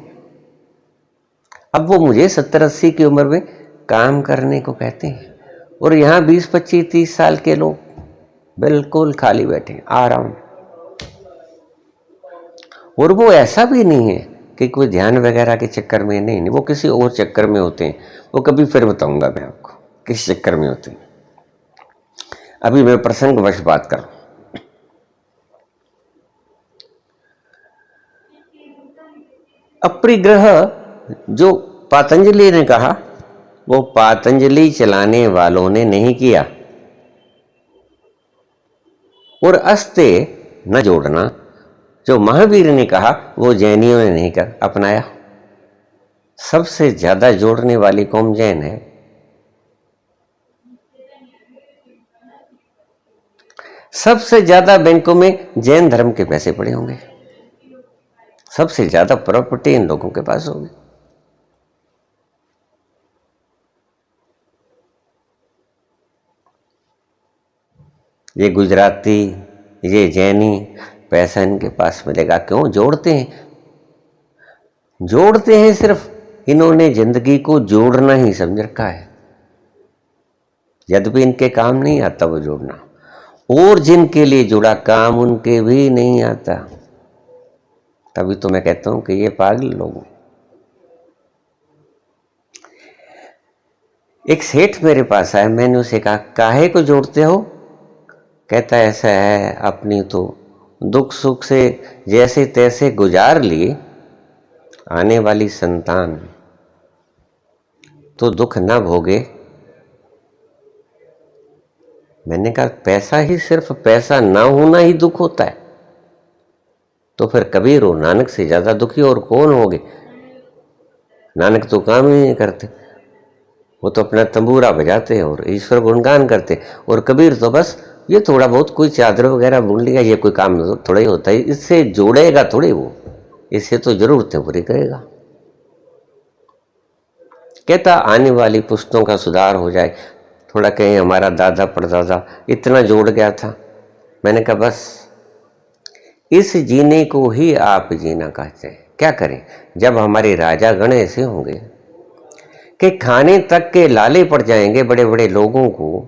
अब वो मुझे 70-80 की उम्र में काम करने को कहते हैं, और यहाँ 20-25-30 साल के लोग बिल्कुल खाली बैठे आराम। और वो ऐसा भी नहीं है कि कोई ध्यान वगैरह के चक्कर में, नहीं, वो किसी और चक्कर में होते हैं। वो कभी फिर बताऊंगा मैं आपको किस चक्कर में होते हैं। अभी मैं प्रसंगवश बात करूं। अपरिग्रह जो पातंजलि ने कहा, वो पातंजलि चलाने वालों ने नहीं किया। और अस्ते न जोड़ना जो महावीर ने कहा, वो जैनियों ने नहीं कर अपनाया। सबसे ज्यादा जोड़ने वाली कौम जैन है। सबसे ज्यादा बैंकों में जैन धर्म के पैसे पड़े होंगे, सबसे ज्यादा प्रॉपर्टी इन लोगों के पास होगी। ये गुजराती, ये जैनी, पैसा इनके पास मिलेगा क्यों? जोड़ते हैं, जोड़ते हैं। सिर्फ इन्होंने जिंदगी को जोड़ना ही समझ रखा है, यद्यपि इनके काम नहीं आता वो जोड़ना। और जिनके लिए जुड़ा काम उनके भी नहीं आता। तभी तो मैं कहता हूं कि ये पागल लोग। एक सेठ मेरे पास आया, मैंने उसे कहा काहे को जोड़ते हो? कहता ऐसा है, अपनी तो दुख सुख से जैसे तैसे गुजार लिए, आने वाली संतान तो दुख न भोगे। मैंने कहा पैसा ही, सिर्फ पैसा ना होना ही दुख होता है? तो फिर कबीर और नानक से ज्यादा दुखी और कौन होगे? नानक तो काम ही नहीं करते, वो तो अपना तंबूरा बजाते हैं और ईश्वर गुणगान करते। और कबीर तो बस ये थोड़ा बहुत कोई चादर वगैरह बुन लिया, ये कोई काम थोड़ा ही होता है, इससे जोड़ेगा थोड़ी वो, इससे तो जरूरतें पूरी करेगा। कहता आने वाली पुश्तों का सुधार हो जाए, थोड़ा कहीं हमारा दादा परदादा इतना जोड़ गया था। मैंने कहा बस इस जीने को ही आप जीना कहते हैं। क्या करें जब हमारे राजा गण ऐसे होंगे कि खाने तक के लाले पड़ जाएंगे बड़े बड़े लोगों को,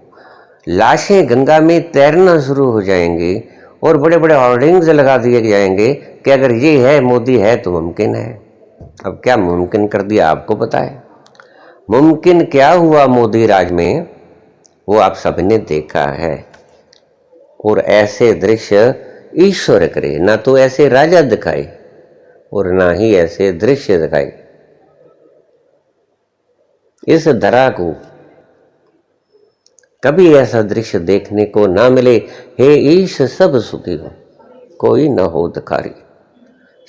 लाशें गंगा में तैरना शुरू हो जाएंगी और बड़े बड़े होर्डिंग्स लगा दिए जाएंगे कि अगर ये है मोदी है तो मुमकिन है। अब क्या मुमकिन कर दिया आपको पता है? मुमकिन क्या हुआ मोदी राज में वो आप सबने देखा है। और ऐसे दृश्य ईश्वर करे, ना तो ऐसे राजा दिखाए और ना ही ऐसे दृश्य दिखाए। इस धरा को कभी ऐसा दृश्य देखने को ना मिले। हे ईश सब सुखी हो, कोई न हो दुखारी,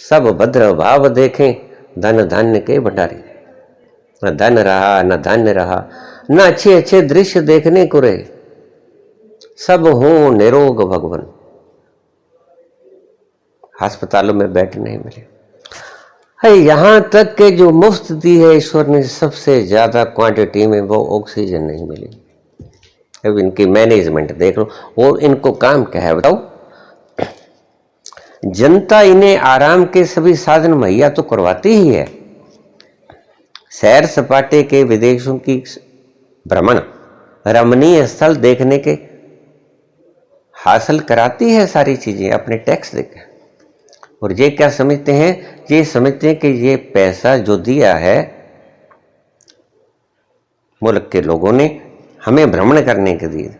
सब भद्र भाव देखें, धन धान्य के भंडारी। न धन रहा न धान्य रहा, न अच्छे अच्छे दृश्य देखने को रहे। सब हो निरोग भगवान, अस्पतालों में बेड नहीं मिले है। यहां तक के जो मुफ्त दी है ईश्वर ने सबसे ज्यादा क्वांटिटी में, वो ऑक्सीजन नहीं मिली। अब इनकी मैनेजमेंट देख लो। और इनको काम क्या है बताओ? जनता इन्हें आराम के सभी साधन मुहैया तो करवाती ही है, सैर सपाटे के, विदेशों की भ्रमण, रमणीय स्थल देखने के हासिल कराती है सारी चीजें अपने टैक्स देकर। और ये क्या समझते हैं? ये समझते हैं कि ये पैसा जो दिया है मुल्क के लोगों ने हमें भ्रमण करने के लिए,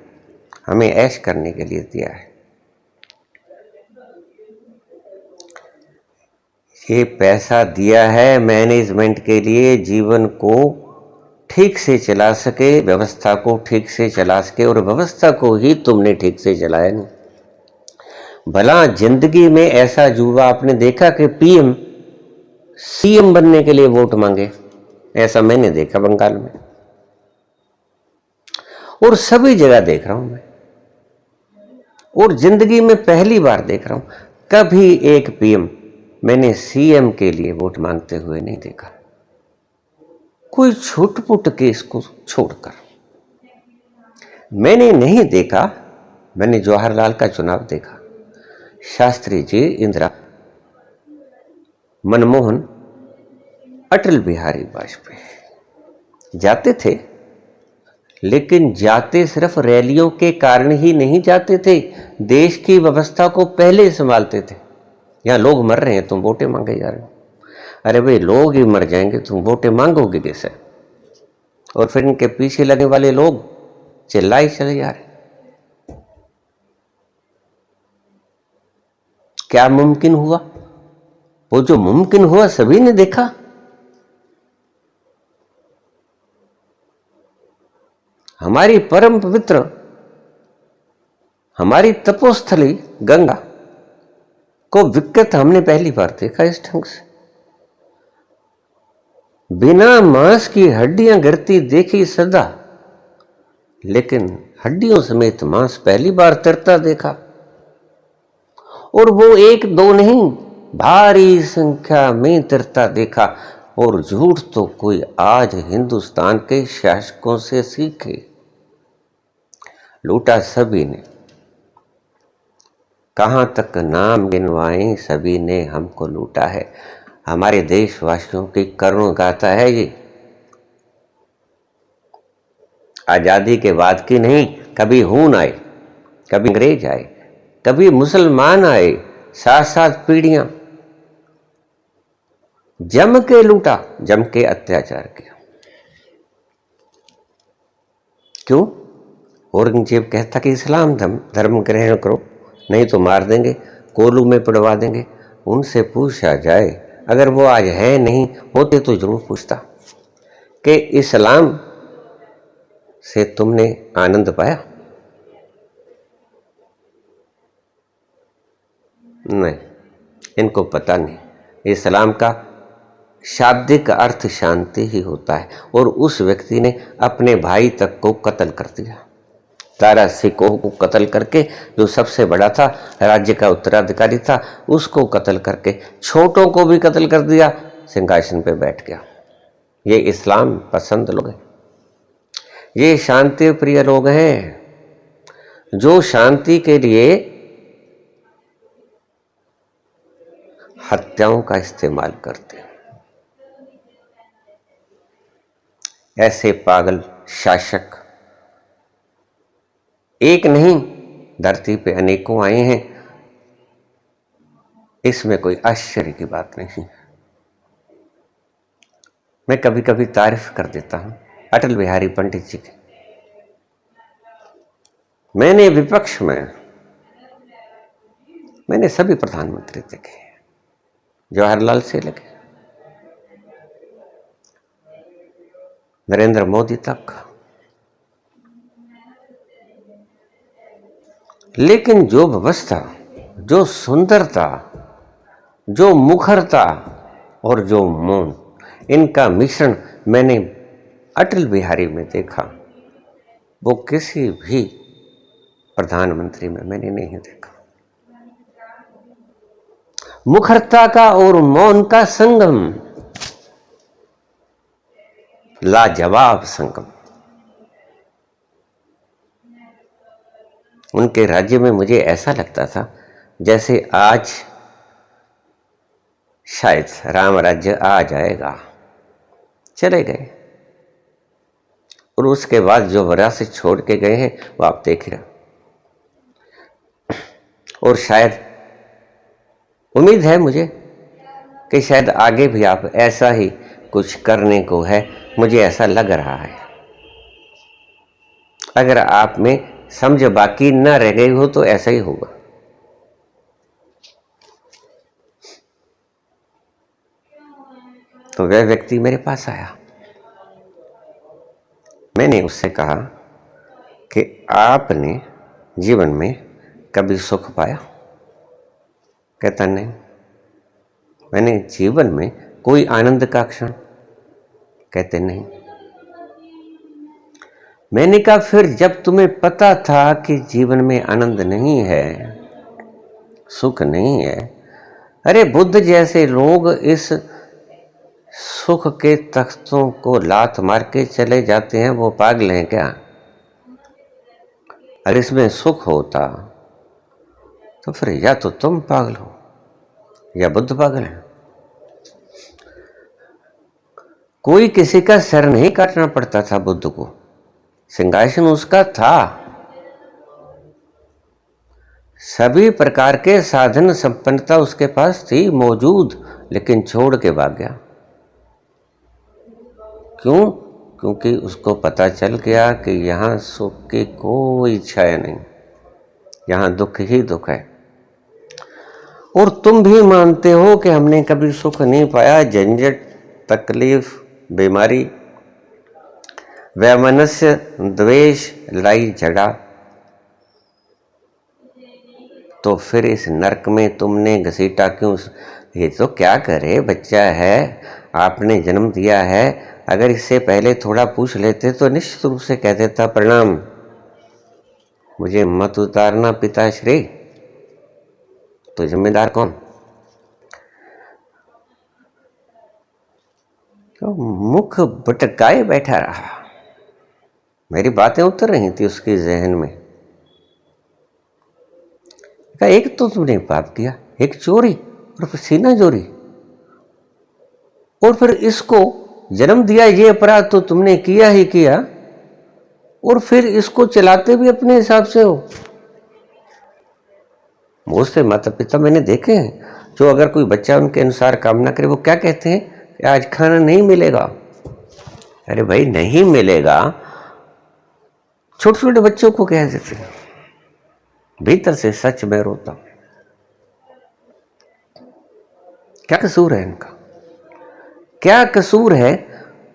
हमें ऐश करने के लिए दिया है। ये पैसा दिया है मैनेजमेंट के लिए, जीवन को ठीक से चला सके, व्यवस्था को ठीक से चला सके। और व्यवस्था को ही तुमने ठीक से चलाया नहीं। भला जिंदगी में ऐसा युवा आपने देखा कि पीएम सीएम बनने के लिए वोट मांगे? ऐसा मैंने देखा बंगाल में, और सभी जगह देख रहा हूं मैं। और जिंदगी में पहली बार देख रहा हूं, कभी एक पीएम मैंने सीएम के लिए वोट मांगते हुए नहीं देखा, कोई छुटपुट केस को छोड़कर। मैंने नहीं देखा। मैंने जवाहरलाल का चुनाव देखा, शास्त्री जी, इंदिरा, मनमोहन, अटल बिहारी वाजपेयी जाते थे, लेकिन जाते सिर्फ रैलियों के कारण ही नहीं जाते थे, देश की व्यवस्था को पहले संभालते थे। यहां लोग मर रहे हैं, तुम वोटें मांगे जा रहे हो। अरे भाई, लोग ही मर जाएंगे, तुम वोटें मांगोगे कैसे? और फिर इनके पीछे लगने वाले लोग चिल्लाए चले जा रहे। क्या मुमकिन हुआ? वो जो मुमकिन हुआ सभी ने देखा। हमारी परम पवित्र, हमारी तपोस्थली गंगा को विकृत हमने पहली बार देखा इस ढंग से। बिना मांस की हड्डियां गिरती देखी सदा, लेकिन हड्डियों समेत मांस पहली बार तिरता देखा। और वो एक दो नहीं, भारी संख्या में तिरता देखा। और झूठ तो कोई आज हिंदुस्तान के शासकों से सीखे। लूटा सभी ने, कहां तक नाम गिनवाएं, सभी ने हमको लूटा है। हमारे देशवासियों की करुण गाथा है ये, आजादी के बाद की नहीं। कभी हून आए, कभी अंग्रेज आए, कभी मुसलमान आए, साथ साथ पीढ़ियां जम के लूटा, जम के अत्याचार किया। क्यों? औरंगजेब कहता कि इस्लाम धर्म ग्रहण करो, नहीं तो मार देंगे, कोलू में पड़वा देंगे। उनसे पूछा जाए, अगर वो आज है नहीं होते तो जरूर पूछता कि इस्लाम से तुमने आनंद पाया? नहीं, इनको पता नहीं। इस्लाम का शाब्दिक अर्थ शांति ही होता है। और उस व्यक्ति ने अपने भाई तक को कत्ल कर दिया, तारा सिकोह को कत्ल करके, जो सबसे बड़ा था, राज्य का उत्तराधिकारी था, उसको कत्ल करके छोटों को भी कत्ल कर दिया, सिंहासन पे बैठ गया। ये इस्लाम पसंद लोग हैं, ये शांति प्रिय लोग हैं, जो शांति के लिए हत्याओं का इस्तेमाल करते हैं। ऐसे पागल शासक एक नहीं, धरती पे अनेकों आए हैं, इसमें कोई आश्चर्य की बात नहीं। मैं कभी कभी तारीफ कर देता हूं अटल बिहारी पंडित जी की। मैंने विपक्ष में मैंने सभी प्रधानमंत्री देखे, जवाहरलाल से लगे नरेंद्र मोदी तक, लेकिन जो व्यवस्था, जो सुंदरता, जो मुखरता और जो मौन, इनका मिश्रण मैंने अटल बिहारी में देखा। वो किसी भी प्रधानमंत्री में मैंने नहीं देखा। मुखरता का और मौन का संगम, लाजवाब संगम। उनके राज्य में मुझे ऐसा लगता था जैसे आज शायद राम राज्य आ जाएगा। चले गए और उसके बाद जो विरासत छोड़ के गए हैं वो आप देख रहे। और शायद उम्मीद है मुझे कि शायद आगे भी आप ऐसा ही कुछ करने को है, मुझे ऐसा लग रहा है। अगर आप में समझ बाकी न रह गई हो तो ऐसा ही होगा। तो वह व्यक्ति मेरे पास आया, मैंने उससे कहा कि आपने जीवन में कभी सुख पाया? कहता नहीं। मैंने जीवन में कोई आनंद का क्षण? कहते नहीं। मैंने कहा फिर जब तुम्हें पता था कि जीवन में आनंद नहीं है, सुख नहीं है, अरे बुद्ध जैसे लोग इस सुख के तख्तों को लात मार के चले जाते हैं, वो पागल हैं क्या? अगर इसमें सुख होता तो फिर या तो तुम पागल हो या बुद्ध पागल है। कोई किसी का सर नहीं काटना पड़ता था बुद्ध को, सिंहासन उसका था। सभी प्रकार के साधन संपन्नता उसके पास थी मौजूद, लेकिन छोड़ के भाग गया। क्यों? क्योंकि उसको पता चल गया कि यहां सुख की कोई छाया नहीं, यहां दुख ही दुख है। और तुम भी मानते हो कि हमने कभी सुख नहीं पाया। झंझट, तकलीफ, बीमारी, वैमनस्य, द्वेष, लड़ाई झगड़ा, तो फिर इस नरक में तुमने घसीटा क्यों? ये तो क्या करे, बच्चा है, आपने जन्म दिया है। अगर इससे पहले थोड़ा पूछ लेते तो निश्चित रूप से कह देता प्रणाम, मुझे मत उतारना पिताश्री। तो जिम्मेदार कौन? तो मुख भटकाए बैठा रहा। मेरी बातें उतर रही थी उसके जहन में। कहा एक तो तुमने पाप किया, एक चोरी और फिर सीना चोरी, और फिर इसको जन्म दिया, ये अपराध तो तुमने किया ही किया, और फिर इसको चलाते भी अपने हिसाब से हो। बहुत से माता पिता मैंने देखे हैं जो अगर कोई बच्चा उनके अनुसार काम ना करे, वो क्या कहते हैं कि आज खाना नहीं मिलेगा। अरे भाई नहीं मिलेगा, छोटे छोटे बच्चों को कह देते हैं। भीतर से सच में रोता हूं। क्या कसूर है इनका? क्या कसूर है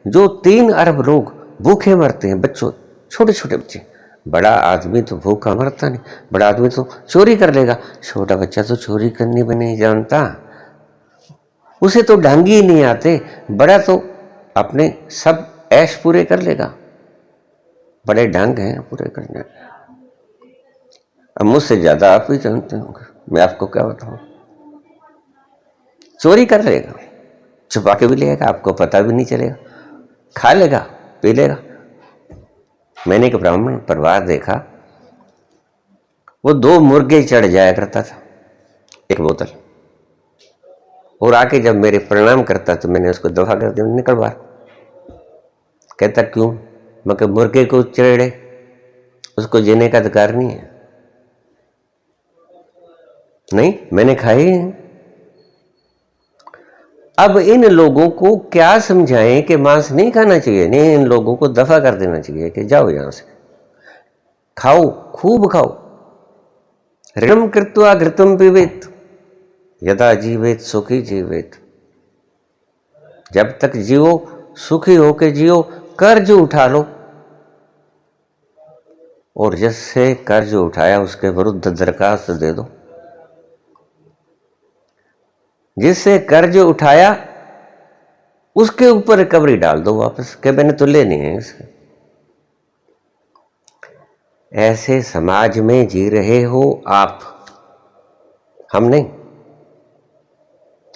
जो 3 अरब लोग भूखे मरते हैं? बच्चों, छोटे छोटे बच्चे। बड़ा आदमी तो भूखा मरता नहीं, बड़ा आदमी तो चोरी कर लेगा, छोटा बच्चा तो चोरी करनी भी नहीं जानता, उसे तो ढंग ही नहीं आते। बड़ा तो अपने सब ऐश पूरे कर लेगा, बड़े ढंग हैं पूरे करने। अब मुझसे ज्यादा आप ही जानते होंगे, मैं आपको क्या बताऊं। चोरी कर लेगा, छुपा के भी लेगा, आपको पता भी नहीं चलेगा, खा लेगा, पी लेगा। मैंने एक ब्राह्मण परिवार देखा, वो 2 मुर्गे चढ़ जाया करता था, एक बोतल, और आके जब मेरे प्रणाम करता तो मैंने उसको दफा कर दिया, निकल बाहर। कहता क्यों? मैं मुर्गे को चढ़े, उसको जीने का अधिकार नहीं है। नहीं, मैंने खाई है। अब इन लोगों को क्या समझाएं कि मांस नहीं खाना चाहिए? नहीं, इन लोगों को दफा कर देना चाहिए कि जाओ यहां से, खाओ, खूब खाओ। ऋणम कृत्वा घृतम पिबेत यदा जीवेत सुखी जीवेत। जब तक जियो सुखी होके जियो, कर्ज उठा लो, और जिससे कर्ज उठाया उसके विरुद्ध दरखास्त दे दो। जिससे कर्ज उठाया उसके ऊपर रिकवरी डाल दो वापस, कि मैंने तो लेनी है इसके। ऐसे समाज में जी रहे हो आप, हम नहीं।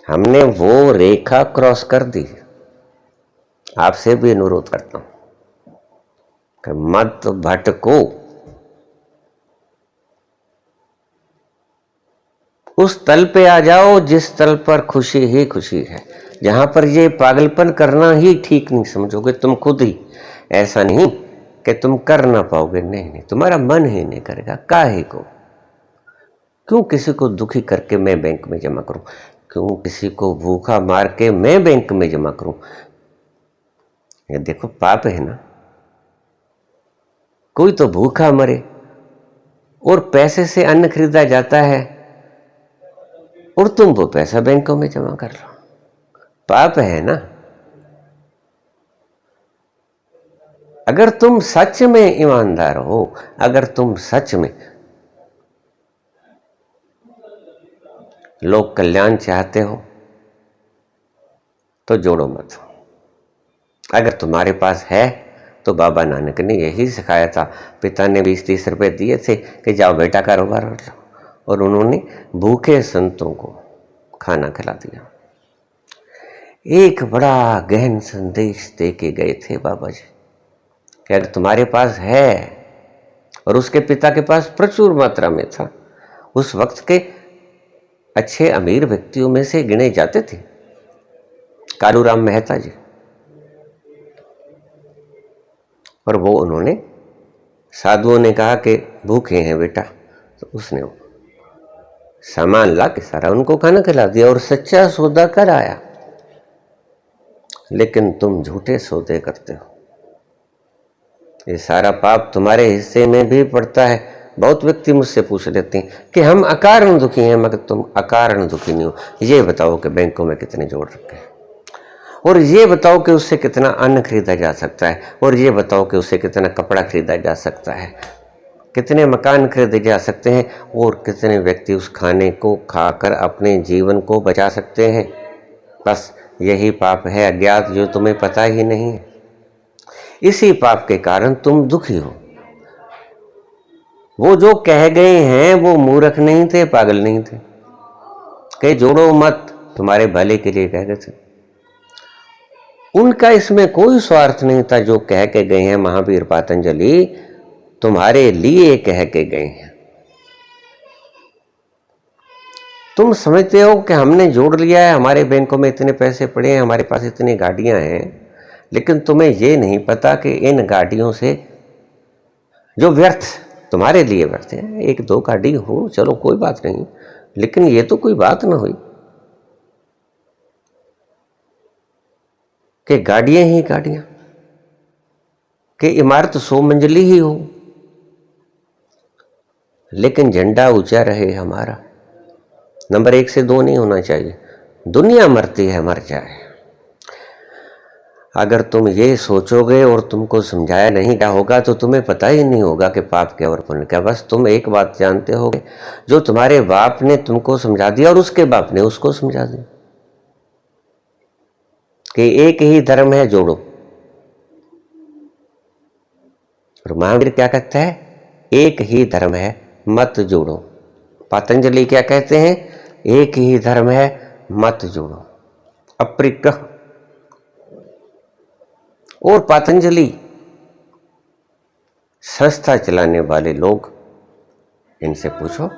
हमने वो रेखा क्रॉस कर दी। आपसे भी अनुरोध करता हूं कि मत भटको, उस तल पे आ जाओ जिस तल पर खुशी ही खुशी है, जहां पर ये पागलपन करना ही ठीक नहीं समझोगे तुम खुद ही। ऐसा नहीं कि तुम कर ना पाओगे, नहीं नहीं, तुम्हारा मन ही नहीं करेगा। काहे को? क्यों किसी को दुखी करके मैं बैंक में जमा करूं? क्यों किसी को भूखा मार के मैं बैंक में जमा करूं? ये देखो पाप है ना। कोई तो भूखा मरे और पैसे से अन्न खरीदा जाता है और तुम वो पैसा बैंकों में जमा कर लो, पाप है ना। अगर तुम सच में ईमानदार हो, अगर तुम सच में लोक कल्याण चाहते हो तो जोड़ो मत। अगर तुम्हारे पास है तो बाबा नानक ने यही सिखाया था। पिता ने 20-30 रुपए दिए थे कि जाओ बेटा कारोबार कर लो, और उन्होंने भूखे संतों को खाना खिला दिया। एक बड़ा गहन संदेश दे के गए थे बाबा जी कि अगर तुम्हारे पास है, और उसके पिता के पास प्रचुर मात्रा में था, उस वक्त के अच्छे अमीर व्यक्तियों में से गिने जाते थे कालूराम मेहता जी, और वो उन्होंने, साधुओं ने कहा कि भूखे हैं बेटा, तो उसने सामान ला के सारा उनको खाना खिला दिया और सच्चा सौदा कर आया। लेकिन तुम झूठे सौदे करते हो, ये सारा पाप तुम्हारे हिस्से में भी पड़ता है। बहुत व्यक्ति मुझसे पूछ लेते हैं कि हम अकारण दुखी हैं, मगर तुम अकारण दुखी नहीं हो। ये बताओ कि बैंकों में कितने जोड़ रखे हैं, और ये बताओ कि उससे कितना अन्न खरीदा जा सकता है, और ये बताओ कि उससे कितना कपड़ा खरीदा जा सकता है, कितने मकान खरीदे जा सकते हैं, और कितने व्यक्ति उस खाने को खाकर अपने जीवन को बचा सकते हैं। बस यही पाप है अज्ञात, जो तुम्हें पता ही नहीं है। इसी पाप के कारण तुम दुखी हो। वो जो कह गए हैं वो मूर्ख नहीं थे, पागल नहीं थे, कि जोड़ो मत, तुम्हारे भले के लिए कह गए थे। उनका इसमें कोई स्वार्थ नहीं था। जो कह के गए हैं महावीर पतंजलि, तुम्हारे लिए कह के गए हैं। तुम समझते हो कि हमने जोड़ लिया है, हमारे बैंकों में इतने पैसे पड़े हैं, हमारे पास इतनी गाड़ियां हैं, लेकिन तुम्हें ये नहीं पता कि इन गाड़ियों से जो व्यर्थ, तुम्हारे लिए व्यर्थ है, 1-2 गाड़ी हो चलो कोई बात नहीं, लेकिन ये तो कोई बात ना हुई कि गाड़ियां ही गाड़ियां, कि इमारत 100 मंजिली ही हो, लेकिन झंडा ऊंचा रहे हमारा। नंबर 1 से 2 नहीं होना चाहिए। दुनिया मरती है, मर जाए। अगर तुम ये सोचोगे और तुमको समझाया नहीं क्या होगा, तो तुम्हें पता ही नहीं होगा कि पाप क्या और पुण्य क्या। बस तुम एक बात जानते होगे, जो तुम्हारे बाप ने तुमको समझा दिया और उसके बाप ने उसको समझा दिया, कि एक ही धर्म है, जोड़ो। और महावीर क्या कहता है? एक ही धर्म है, मत जोड़ो। पतंजलि क्या कहते हैं? एक ही धर्म है, मत जोड़ो। अप्रिकह। और पतंजलि संस्था चलाने वाले लोग, इनसे पूछो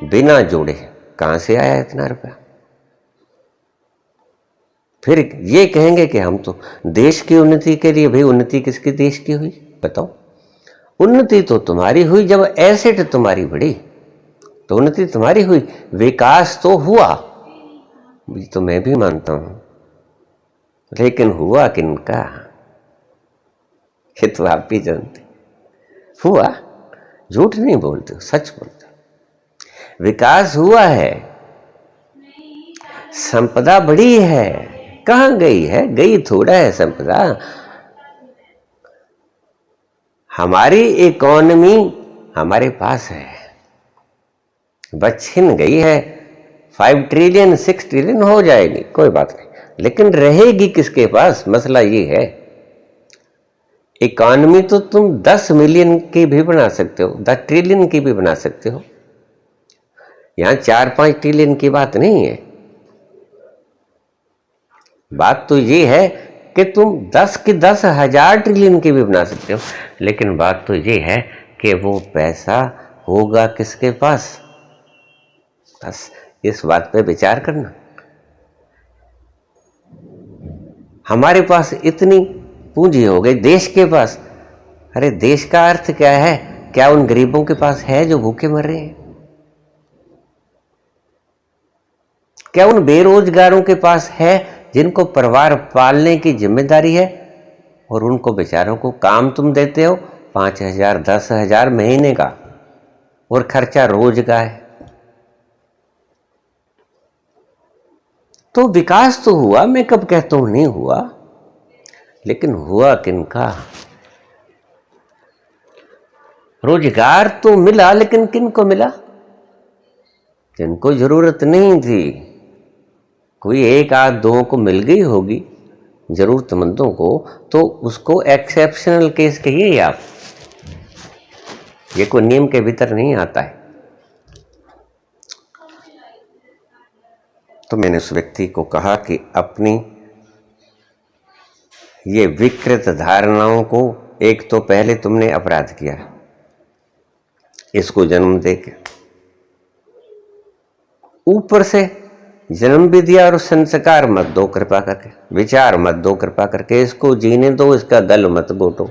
बिना जोड़े कहां से आया इतना रुपया। फिर ये कहेंगे कि हम तो देश की उन्नति के लिए। भाई उन्नति किसकी देश की हुई बताओ? उन्नति तो तुम्हारी हुई जब एसेट तुम्हारी बढ़ी, तो उन्नति तुम्हारी हुई। विकास तो हुआ, तो मैं भी मानता हूं, लेकिन हुआ किनका ये तो आप भी जानते। हुआ, झूठ नहीं बोलते, सच बोलते। विकास हुआ है, संपदा बढ़ी है। कहां गई है? गई थोड़ा है संपदा। हमारी इकोनॉमी हमारे पास है, बस छिन गई है। 5 ट्रिलियन 6 ट्रिलियन हो जाएगी, कोई बात नहीं, लेकिन रहेगी किसके पास? मसला ये है। इकॉनमी तो तुम 10 मिलियन की भी बना सकते हो, 10 ट्रिलियन की भी बना सकते हो। यहां 4-5 ट्रिलियन की बात नहीं है। बात तो ये है कि तुम 10 की 10,000 ट्रिलियन की भी बना सकते हो, लेकिन बात तो ये है कि वो पैसा होगा किसके पास। बस इस बात पे विचार करना। हमारे पास इतनी पूंजी हो गई, देश के पास, अरे देश का अर्थ क्या है? क्या उन गरीबों के पास है जो भूखे मर रहे हैं? क्या उन बेरोजगारों के पास है जिनको परिवार पालने की जिम्मेदारी है और उनको बेचारों को काम तुम देते हो 5,000 10,000 महीने का और खर्चा रोज का है? तो विकास तो हुआ, मैं कब कहता हूं नहीं हुआ, लेकिन हुआ किनका? रोजगार तो मिला, लेकिन किनको मिला? जिनको जरूरत नहीं थी। कोई एक आध दो को मिल गई होगी जरूरतमंदों को, तो उसको एक्सेप्शनल केस कहिए आप। ये कोई नियम के भीतर नहीं आता है। तो मैंने उस व्यक्ति को कहा कि अपनी ये विकृत धारणाओं को, एक तो पहले तुमने अपराध किया, इसको जन्म देके ऊपर से जन्म भी दिया और संस्कार मत दो कृपा करके, विचार मत दो कृपा करके, इसको जीने दो, इसका गल मत घोटो,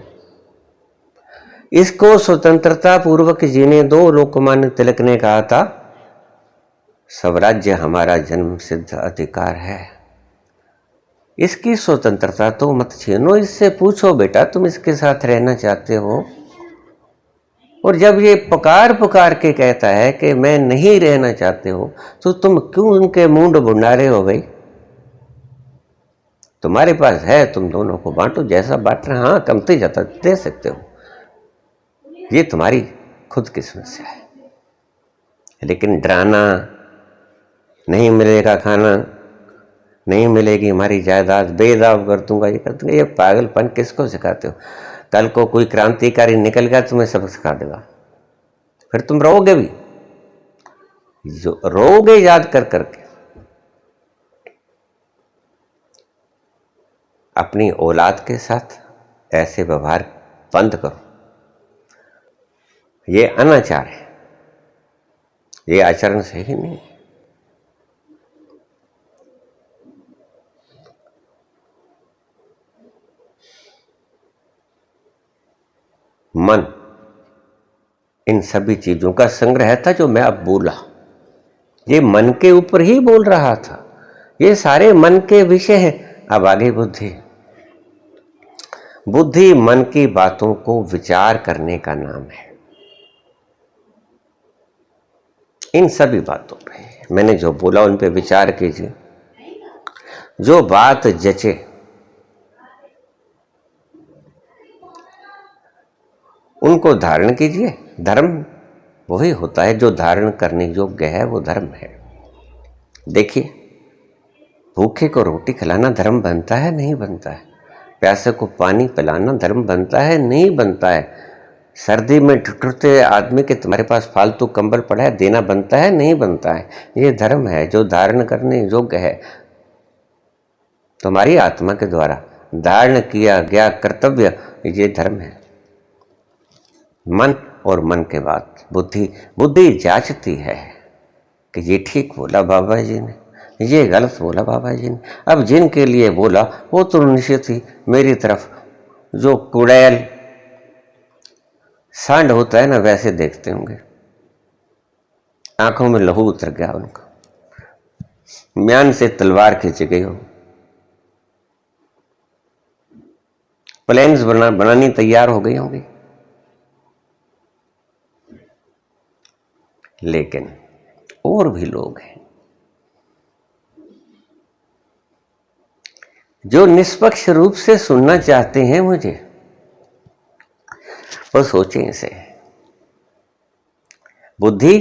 इसको स्वतंत्रता पूर्वक जीने दो। लोकमान्य तिलक ने कहा था स्वराज्य हमारा जन्म सिद्ध अधिकार है, इसकी स्वतंत्रता तो मत छीनो। इससे पूछो बेटा तुम इसके साथ रहना चाहते हो? और जब ये पुकार पुकार के कहता है कि मैं नहीं रहना चाहते हो, तो तुम क्यों उनके मुंड भुंडारे हो भाई? तुम्हारे पास है, तुम दोनों को बांटो, जैसा बांटना, हाँ कमते जाता दे सकते हो, ये तुम्हारी खुद की समस्या है। लेकिन डराना, नहीं मिलेगा खाना, नहीं मिलेगी हमारी जायदाद, बेदाव कर दूंगा, ये कर दूंगा, ये पागलपन किसको सिखाते हो? कल को कोई क्रांतिकारी निकल गया तुम्हें सबक सिखा देगा, फिर तुम रोगे भी, जो रोगे याद कर करके। अपनी औलाद के साथ ऐसे व्यवहार बंद करो, ये अनाचार है, ये आचरण सही नहीं। मन इन सभी चीजों का संग्रह था जो मैं अब बोला, ये मन के ऊपर ही बोल रहा था, ये सारे मन के विषय हैं। अब आगे बुद्धि। बुद्धि मन की बातों को विचार करने का नाम है। इन सभी बातों पे मैंने जो बोला उन पे विचार कीजिए, जो बात जचे उनको धारण कीजिए। धर्म वही होता है जो धारण करने योग्य है, वो धर्म है। देखिए, भूखे को रोटी खिलाना धर्म बनता है नहीं बनता है? प्यासे को पानी पिलाना धर्म बनता है नहीं बनता है? सर्दी में ठिठुरते आदमी के तुम्हारे पास फालतू कंबल पड़ा है, देना बनता है नहीं बनता है? ये धर्म है जो धारण करने योग्य है। तुम्हारी आत्मा के द्वारा धारण किया गया कर्तव्य, ये धर्म है। मन और मन के बाद बुद्धि, बुद्धि जांचती है कि ये ठीक बोला बाबा जी ने, ये गलत बोला बाबा जी ने। अब जिनके लिए बोला वो तो निश्चित ही मेरी तरफ जो कुड़ैल सांड होता है ना, वैसे देखते होंगे, आंखों में लहू उतर गया उनका, म्यान से तलवार खींच गई हो, प्लेन्स बनानी तैयार हो गई होंगी। लेकिन और भी लोग हैं जो निष्पक्ष रूप से सुनना चाहते हैं मुझे, वो सोचें इसे। बुद्धि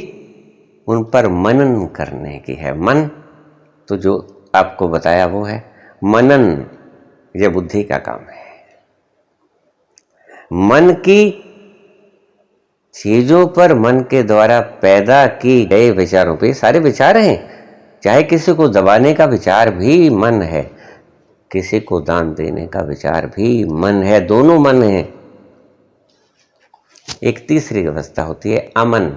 उन पर मनन करने की है। मन तो जो आपको बताया वो है, मनन ये बुद्धि का काम है। मन की चीजों पर मन के द्वारा पैदा की गए विचारों पे सारे विचार हैं। चाहे किसी को दबाने का विचार भी मन है, किसी को दान देने का विचार भी मन है, दोनों मन है। एक तीसरी अवस्था होती है अमन,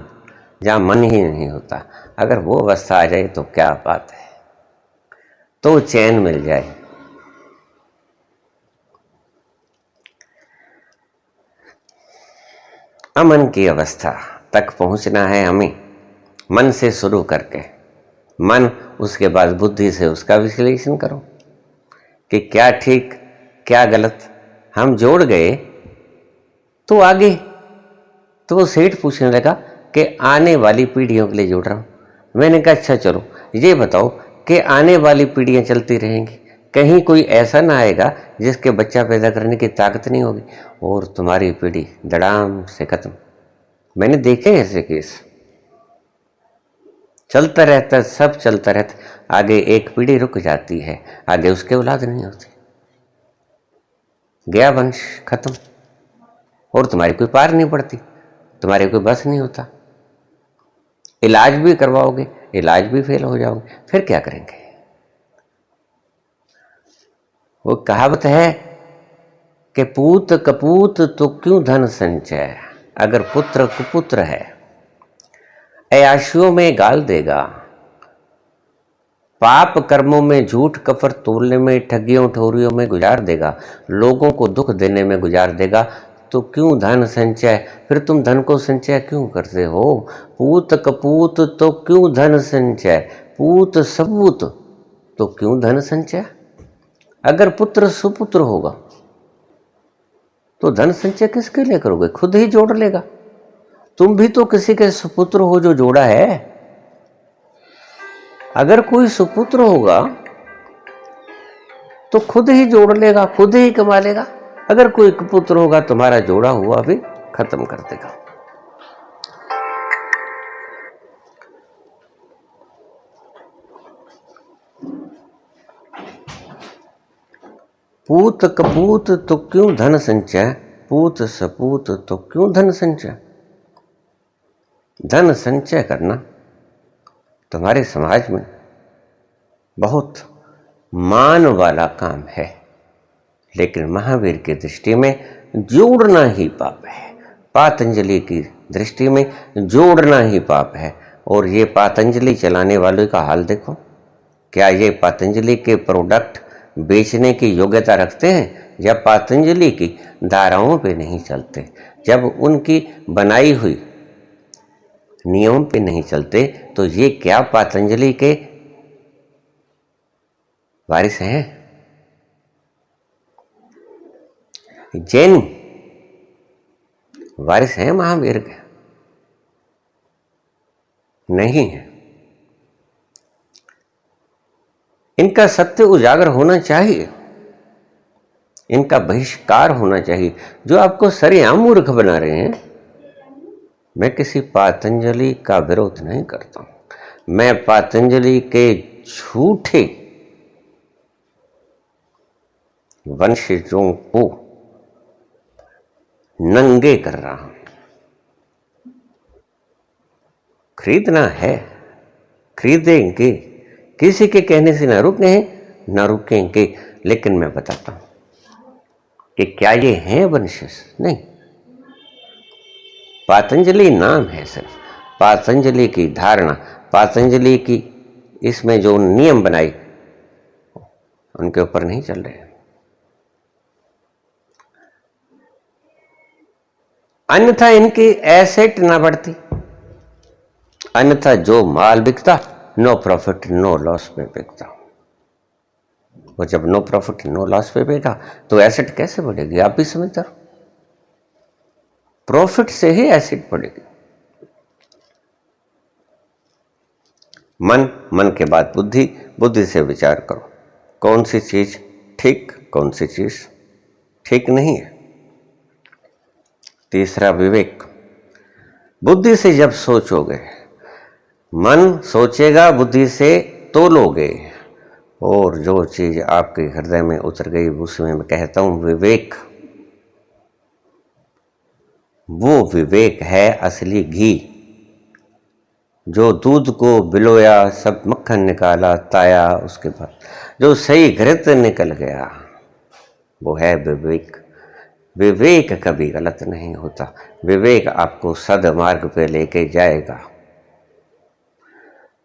जहां मन ही नहीं होता। अगर वो अवस्था आ जाए तो क्या बात है, तो चैन मिल जाए। अमन की अवस्था तक पहुंचना है हमें, मन से शुरू करके। मन, उसके बाद बुद्धि से उसका विश्लेषण करो कि क्या ठीक क्या गलत। हम जोड़ गए तो आगे, तो वो सेठ पूछने लगा कि आने वाली पीढ़ियों के लिए जोड़ रहा हूं। मैंने कहा अच्छा चलो ये बताओ कि आने वाली पीढ़ियां चलती रहेंगी, कहीं कोई ऐसा ना आएगा जिसके बच्चा पैदा करने की ताकत नहीं होगी और तुम्हारी पीढ़ी धड़ाम से खत्म। मैंने देखे ऐसे केस, चलता रहता, सब चलता रहता, आगे एक पीढ़ी रुक जाती है, आगे उसके औलाद नहीं होती, गया वंश खत्म। और तुम्हारी कोई पार नहीं पड़ती, तुम्हारे कोई बस नहीं होता। इलाज भी करवाओगे, इलाज भी फेल हो जाओगे, फिर क्या करेंगे। वो कहावत है कि पूत कपूत तो क्यों धन संचय, अगर पुत्र कुपुत्र है अयाशियों में गाल देगा, पाप कर्मों में झूठ कफर तोलने में, ठगियों ठोरियों में गुजार देगा, लोगों को दुख देने में गुजार देगा, तो क्यों धन संचय, फिर तुम धन को संचय क्यों करते हो। पूत कपूत तो क्यों धन संचय, पूत सबूत तो क्यों धन संचय। अगर पुत्र सुपुत्र होगा तो धन संचय किसके लिए करोगे, खुद ही जोड़ लेगा। तुम भी तो किसी के सुपुत्र हो जो जोड़ा है। अगर कोई सुपुत्र होगा तो खुद ही जोड़ लेगा, खुद ही कमा लेगा। अगर कोई कुपुत्र होगा तुम्हारा जोड़ा हुआ भी खत्म कर देगा। पूत कपूत तो क्यों धन संचय, पूत सपूत तो क्यों धन संचय। धन संचय करना तुम्हारे समाज में बहुत मान वाला काम है, लेकिन महावीर की दृष्टि में जोड़ना ही पाप है, पातंजलि की दृष्टि में जोड़ना ही पाप है। और ये पातंजलि चलाने वालों का हाल देखो, क्या ये पातंजलि के प्रोडक्ट बेचने की योग्यता रखते हैं, या पातंजलि की धाराओं पे नहीं चलते, जब उनकी बनाई हुई नियम पे नहीं चलते, तो ये क्या पातंजलि के वारिस हैं। जैन वारिस हैं महावीर के? नहीं है। इनका सत्य उजागर होना चाहिए, इनका बहिष्कार होना चाहिए। जो आपको सरेआम मूर्ख बना रहे हैं, मैं किसी पातंजलि का विरोध नहीं करता हूं, मैं पातंजलि के झूठे वंशजों को नंगे कर रहा हूं। खरीदना है खरीदेंगे, किसी के कहने से ना रुके हैं ना रुकेंगे, लेकिन मैं बताता हूं कि क्या ये हैं वंशज? नहीं, पातंजलि नाम है सिर्फ, पातंजलि की धारणा, पातंजलि की इसमें जो नियम बनाई उनके ऊपर नहीं चल रहे। अन्यथा इनकी एसेट ना बढ़ती, अन्यथा जो माल बिकता नो प्रॉफिट नो लॉस पे बिकता। वो जब नो प्रॉफिट नो लॉस पे बिका तो एसेट कैसे बढ़ेगी, आप भी समझते हो। प्रॉफिट से ही एसेट बढ़ेगी। मन, मन के बाद बुद्धि, बुद्धि से विचार करो कौन सी चीज ठीक, कौन सी चीज ठीक नहीं है। तीसरा विवेक, बुद्धि से जब सोचोगे, मन सोचेगा, बुद्धि से तोलोगे, और जो चीज आपके हृदय में उतर गई उसमें मैं कहता हूं विवेक। वो विवेक है असली घी। जो दूध को बिलोया सब मक्खन निकाला ताया, उसके बाद जो सही घृत निकल गया वो है विवेक। विवेक कभी गलत नहीं होता। विवेक आपको सद्मार्ग पे लेके जाएगा।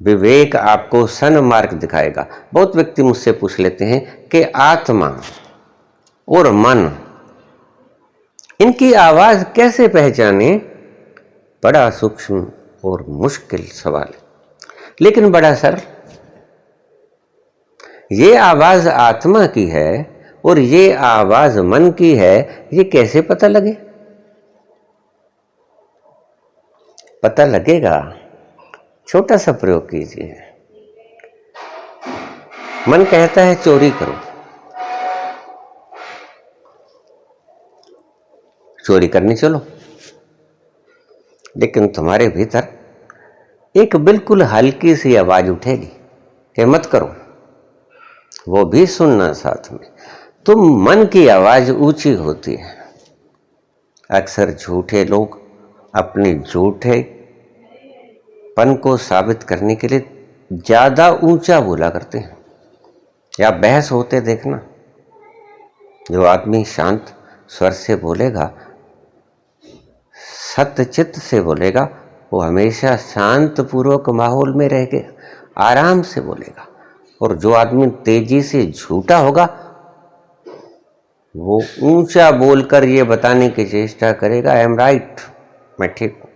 विवेक आपको सन्मार्ग दिखाएगा। बहुत व्यक्ति मुझसे पूछ लेते हैं कि आत्मा और मन, इनकी आवाज कैसे पहचाने? बड़ा सूक्ष्म और मुश्किल सवाल है, लेकिन बड़ा सरल। ये आवाज आत्मा की है और ये आवाज मन की है, ये कैसे पता लगे? पता लगेगा, छोटा सा प्रयोग कीजिए। मन कहता है चोरी करो, चोरी करने चलो, लेकिन तुम्हारे भीतर एक बिल्कुल हल्की सी आवाज उठेगी कि मत करो, वो भी सुनना साथ में। तो मन की आवाज ऊंची होती है। अक्सर झूठे लोग अपने झूठे पन को साबित करने के लिए ज्यादा ऊंचा बोला करते हैं। या बहस होते देखना, जो आदमी शांत स्वर से बोलेगा, सत्यचित्त से बोलेगा, वो हमेशा शांत पूर्वक माहौल में रह के आराम से बोलेगा। और जो आदमी तेजी से झूठा होगा, वो ऊंचा बोलकर ये बताने की चेष्टा करेगा, आई एम राइट, मैं ठीक हूं।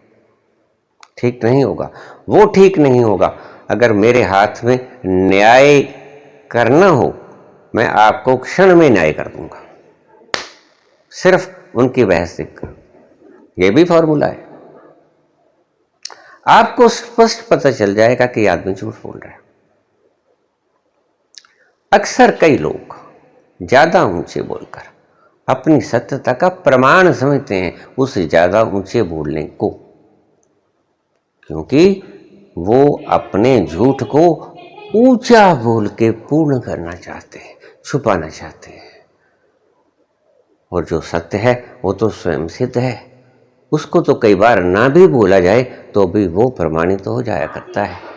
ठीक नहीं होगा, वो ठीक नहीं होगा। अगर मेरे हाथ में न्याय करना हो, मैं आपको क्षण में न्याय कर दूंगा, सिर्फ उनकी बहस देखकर। ये भी फॉर्मूला है। आपको स्पष्ट पता चल जाएगा कि यह आदमी झूठ बोल रहा है। अक्सर कई लोग ज्यादा ऊंचे बोलकर अपनी सत्यता का प्रमाण समझते हैं उस ज्यादा ऊंचे बोलने को, क्योंकि वो अपने झूठ को ऊंचा बोल के पूर्ण करना चाहते हैं, छुपाना चाहते हैं। और जो सत्य है वो तो स्वयं सिद्ध है, उसको तो कई बार ना भी बोला जाए तो भी वो प्रमाणित तो हो जाया करता है।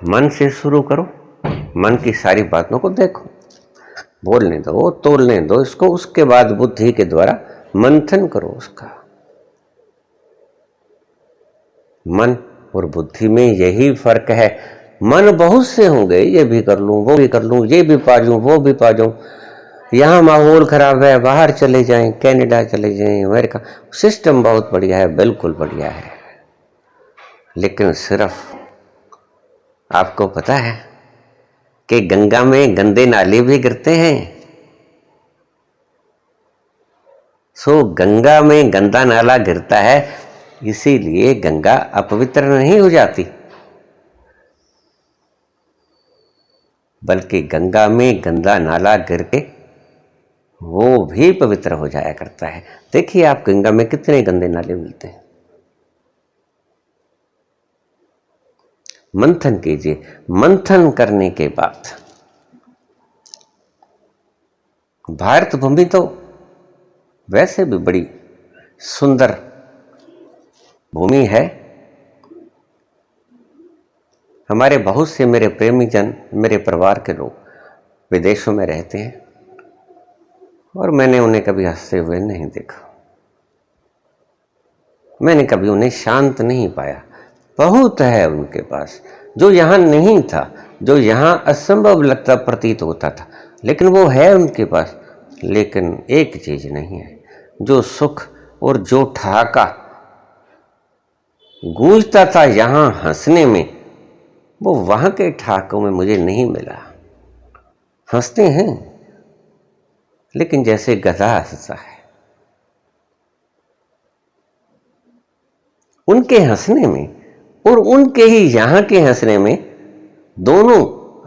मन से शुरू करो, मन की सारी बातों को देखो, बोलने दो, तोलने दो इसको, उसके बाद बुद्धि के द्वारा मंथन करो उसका। मन और बुद्धि में यही फर्क है। मन बहुत से होंगे, ये भी कर लूं, वो भी कर लूं, ये भी पा जाऊं, वो भी पा जाऊं, यहाँ माहौल खराब है, बाहर चले जाएं, कनाडा चले जाएं, अमेरिका, सिस्टम बहुत बढ़िया है, बिल्कुल बढ़िया है। लेकिन सिर्फ आपको पता है कि गंगा में गंदे नाले भी गिरते हैं। सो गंगा में गंदा नाला गिरता है, इसीलिए गंगा अपवित्र नहीं हो जाती, बल्कि गंगा में गंदा नाला गिर के वो भी पवित्र हो जाया करता है। देखिए आप गंगा में कितने गंदे नाले मिलते हैं। मंथन कीजिए। मंथन करने के बाद भारत भूमि तो वैसे भी बड़ी सुंदर भूमि है। हमारे बहुत से मेरे प्रेमी जन, मेरे परिवार के लोग विदेशों में रहते हैं और मैंने उन्हें कभी हंसते हुए नहीं देखा। मैंने कभी उन्हें शांत नहीं पाया। बहुत है उनके पास जो यहाँ नहीं था, जो यहाँ असंभव लगता प्रतीत होता था, लेकिन वो है उनके पास। लेकिन एक चीज नहीं है, जो सुख और जो ठहाका गूंजता था यहाँ हंसने में, वो वहां के ठहाकों में मुझे नहीं मिला। हंसते हैं लेकिन जैसे गधा हंसता है। उनके हंसने में और उनके ही यहाँ के हंसने में दोनों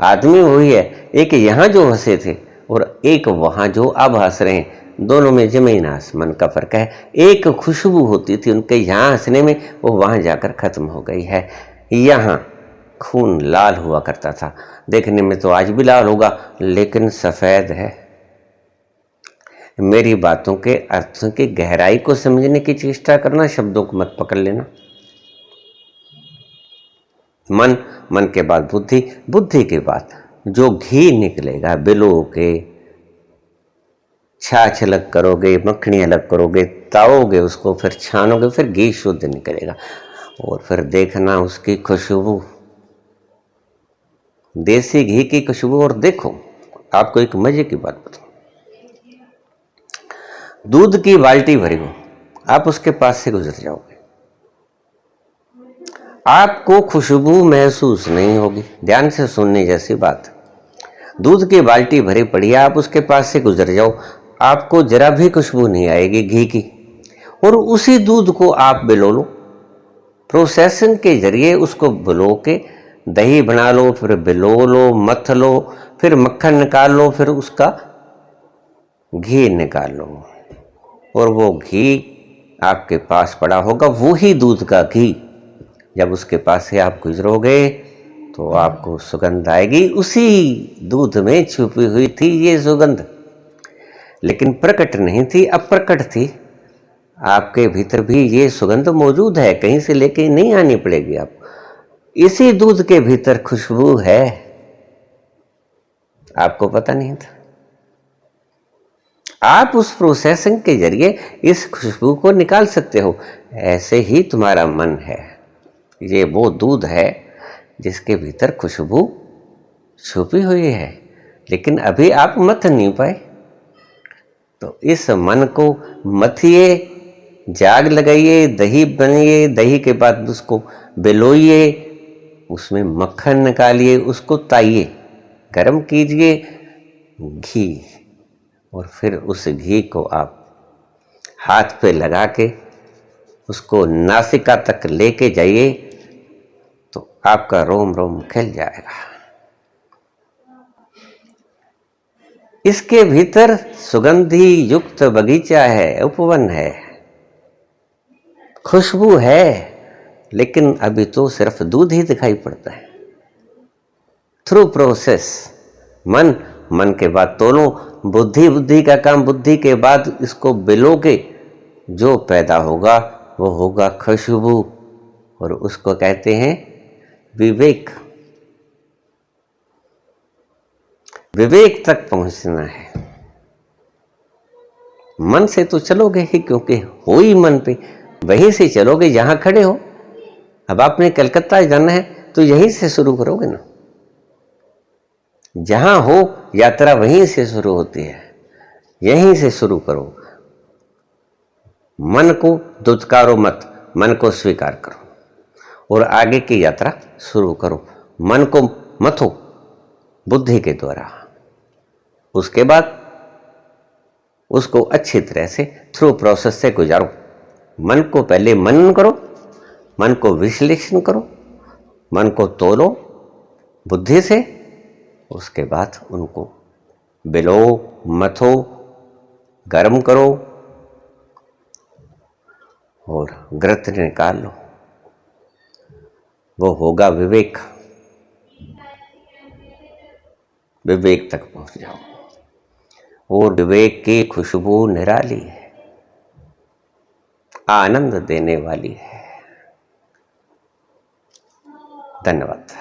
आदमी वही है। एक यहाँ जो हंसे थे और एक वहां जो अब हंस रहे हैं, दोनों में जमीन आसमान का फर्क है। एक खुशबू होती थी उनके यहाँ हंसने में, वो वहां जाकर खत्म हो गई है। यहाँ खून लाल हुआ करता था। देखने में तो आज भी लाल होगा, लेकिन सफेद है। मेरी बातों के अर्थों की गहराई को समझने की चेष्टा करना, शब्दों को मत पकड़ लेना। मन, मन के बाद बुद्धि, बुद्धि के बाद जो घी निकलेगा, बिलो के छाछ अलग करोगे, मक्खनी अलग करोगे, ताओगे उसको, फिर छानोगे, फिर घी शुद्ध निकलेगा। और फिर देखना उसकी खुशबू, देसी घी की खुशबू। और देखो, आपको एक मजे की बात बताऊं, दूध की बाल्टी भरी हो, आप उसके पास से गुजर जाओगे, आपको खुशबू महसूस नहीं होगी। ध्यान से सुनने जैसी बात। दूध की बाल्टी भरी पड़ी है, आप उसके पास से गुजर जाओ, आपको जरा भी खुशबू नहीं आएगी घी की। और उसी दूध को आप बिलो लो, प्रोसेसिंग के जरिए उसको बिलो के दही बना लो, फिर बिलो लो, मथ लो, फिर मक्खन निकाल लो, फिर उसका घी निकाल लो। और वो घी आपके पास पड़ा होगा, वो ही दूध का घी। जब उसके पास से आप गुजरोगे तो आपको सुगंध आएगी। उसी दूध में छुपी हुई थी ये सुगंध, लेकिन प्रकट नहीं थी, अप्रकट थी। आपके भीतर भी ये सुगंध मौजूद है, कहीं से लेके नहीं आनी पड़ेगी आपको। इसी दूध के भीतर खुशबू है, आपको पता नहीं था। आप उस प्रोसेसिंग के जरिए इस खुशबू को निकाल सकते हो। ऐसे ही तुम्हारा मन है, ये वो दूध है जिसके भीतर खुशबू छुपी हुई है, लेकिन अभी आप मथ नहीं पाए। तो इस मन को मथिए, जाग लगाइए, दही बनाइए, दही के बाद उसको बिलोइए, उसमें मक्खन निकालिए, उसको ताइए, गरम कीजिए घी, और फिर उस घी को आप हाथ पे लगा के उसको नासिका तक लेके जाइए, तो आपका रोम रोम खिल जाएगा। इसके भीतर सुगंधी युक्त बगीचा है, उपवन है, खुशबू है, लेकिन अभी तो सिर्फ दूध ही दिखाई पड़ता है। थ्रू प्रोसेस मन, मन के बाद तोलो, बुद्धि, बुद्धि का काम, बुद्धि के बाद इसको बिलोगे, जो पैदा होगा वो होगा खुशबू, और उसको कहते हैं विवेक। विवेक तक पहुंचना है। मन से तो चलोगे ही, क्योंकि हो ही मन पे, वहीं से चलोगे जहां खड़े हो। अब आपने कलकत्ता जाना है तो यहीं से शुरू करोगे ना, जहां हो यात्रा वहीं से शुरू होती है, यहीं से शुरू करो। मन को दुत्कारो मत, मन को स्वीकार करो और आगे की यात्रा शुरू करो। मन को मथो बुद्धि के द्वारा, उसके बाद उसको अच्छी तरह से थ्रू प्रोसेस से गुजारो। मन को पहले मनन करो, मन को विश्लेषण करो, मन को तोलो बुद्धि से, उसके बाद उनको बिलो, मथो, गर्म करो और घृत निकाल लो। वो होगा विवेक। विवेक तक पहुंच जाओ और विवेक की खुशबू निराली है, आनंद देने वाली है। धन्यवाद।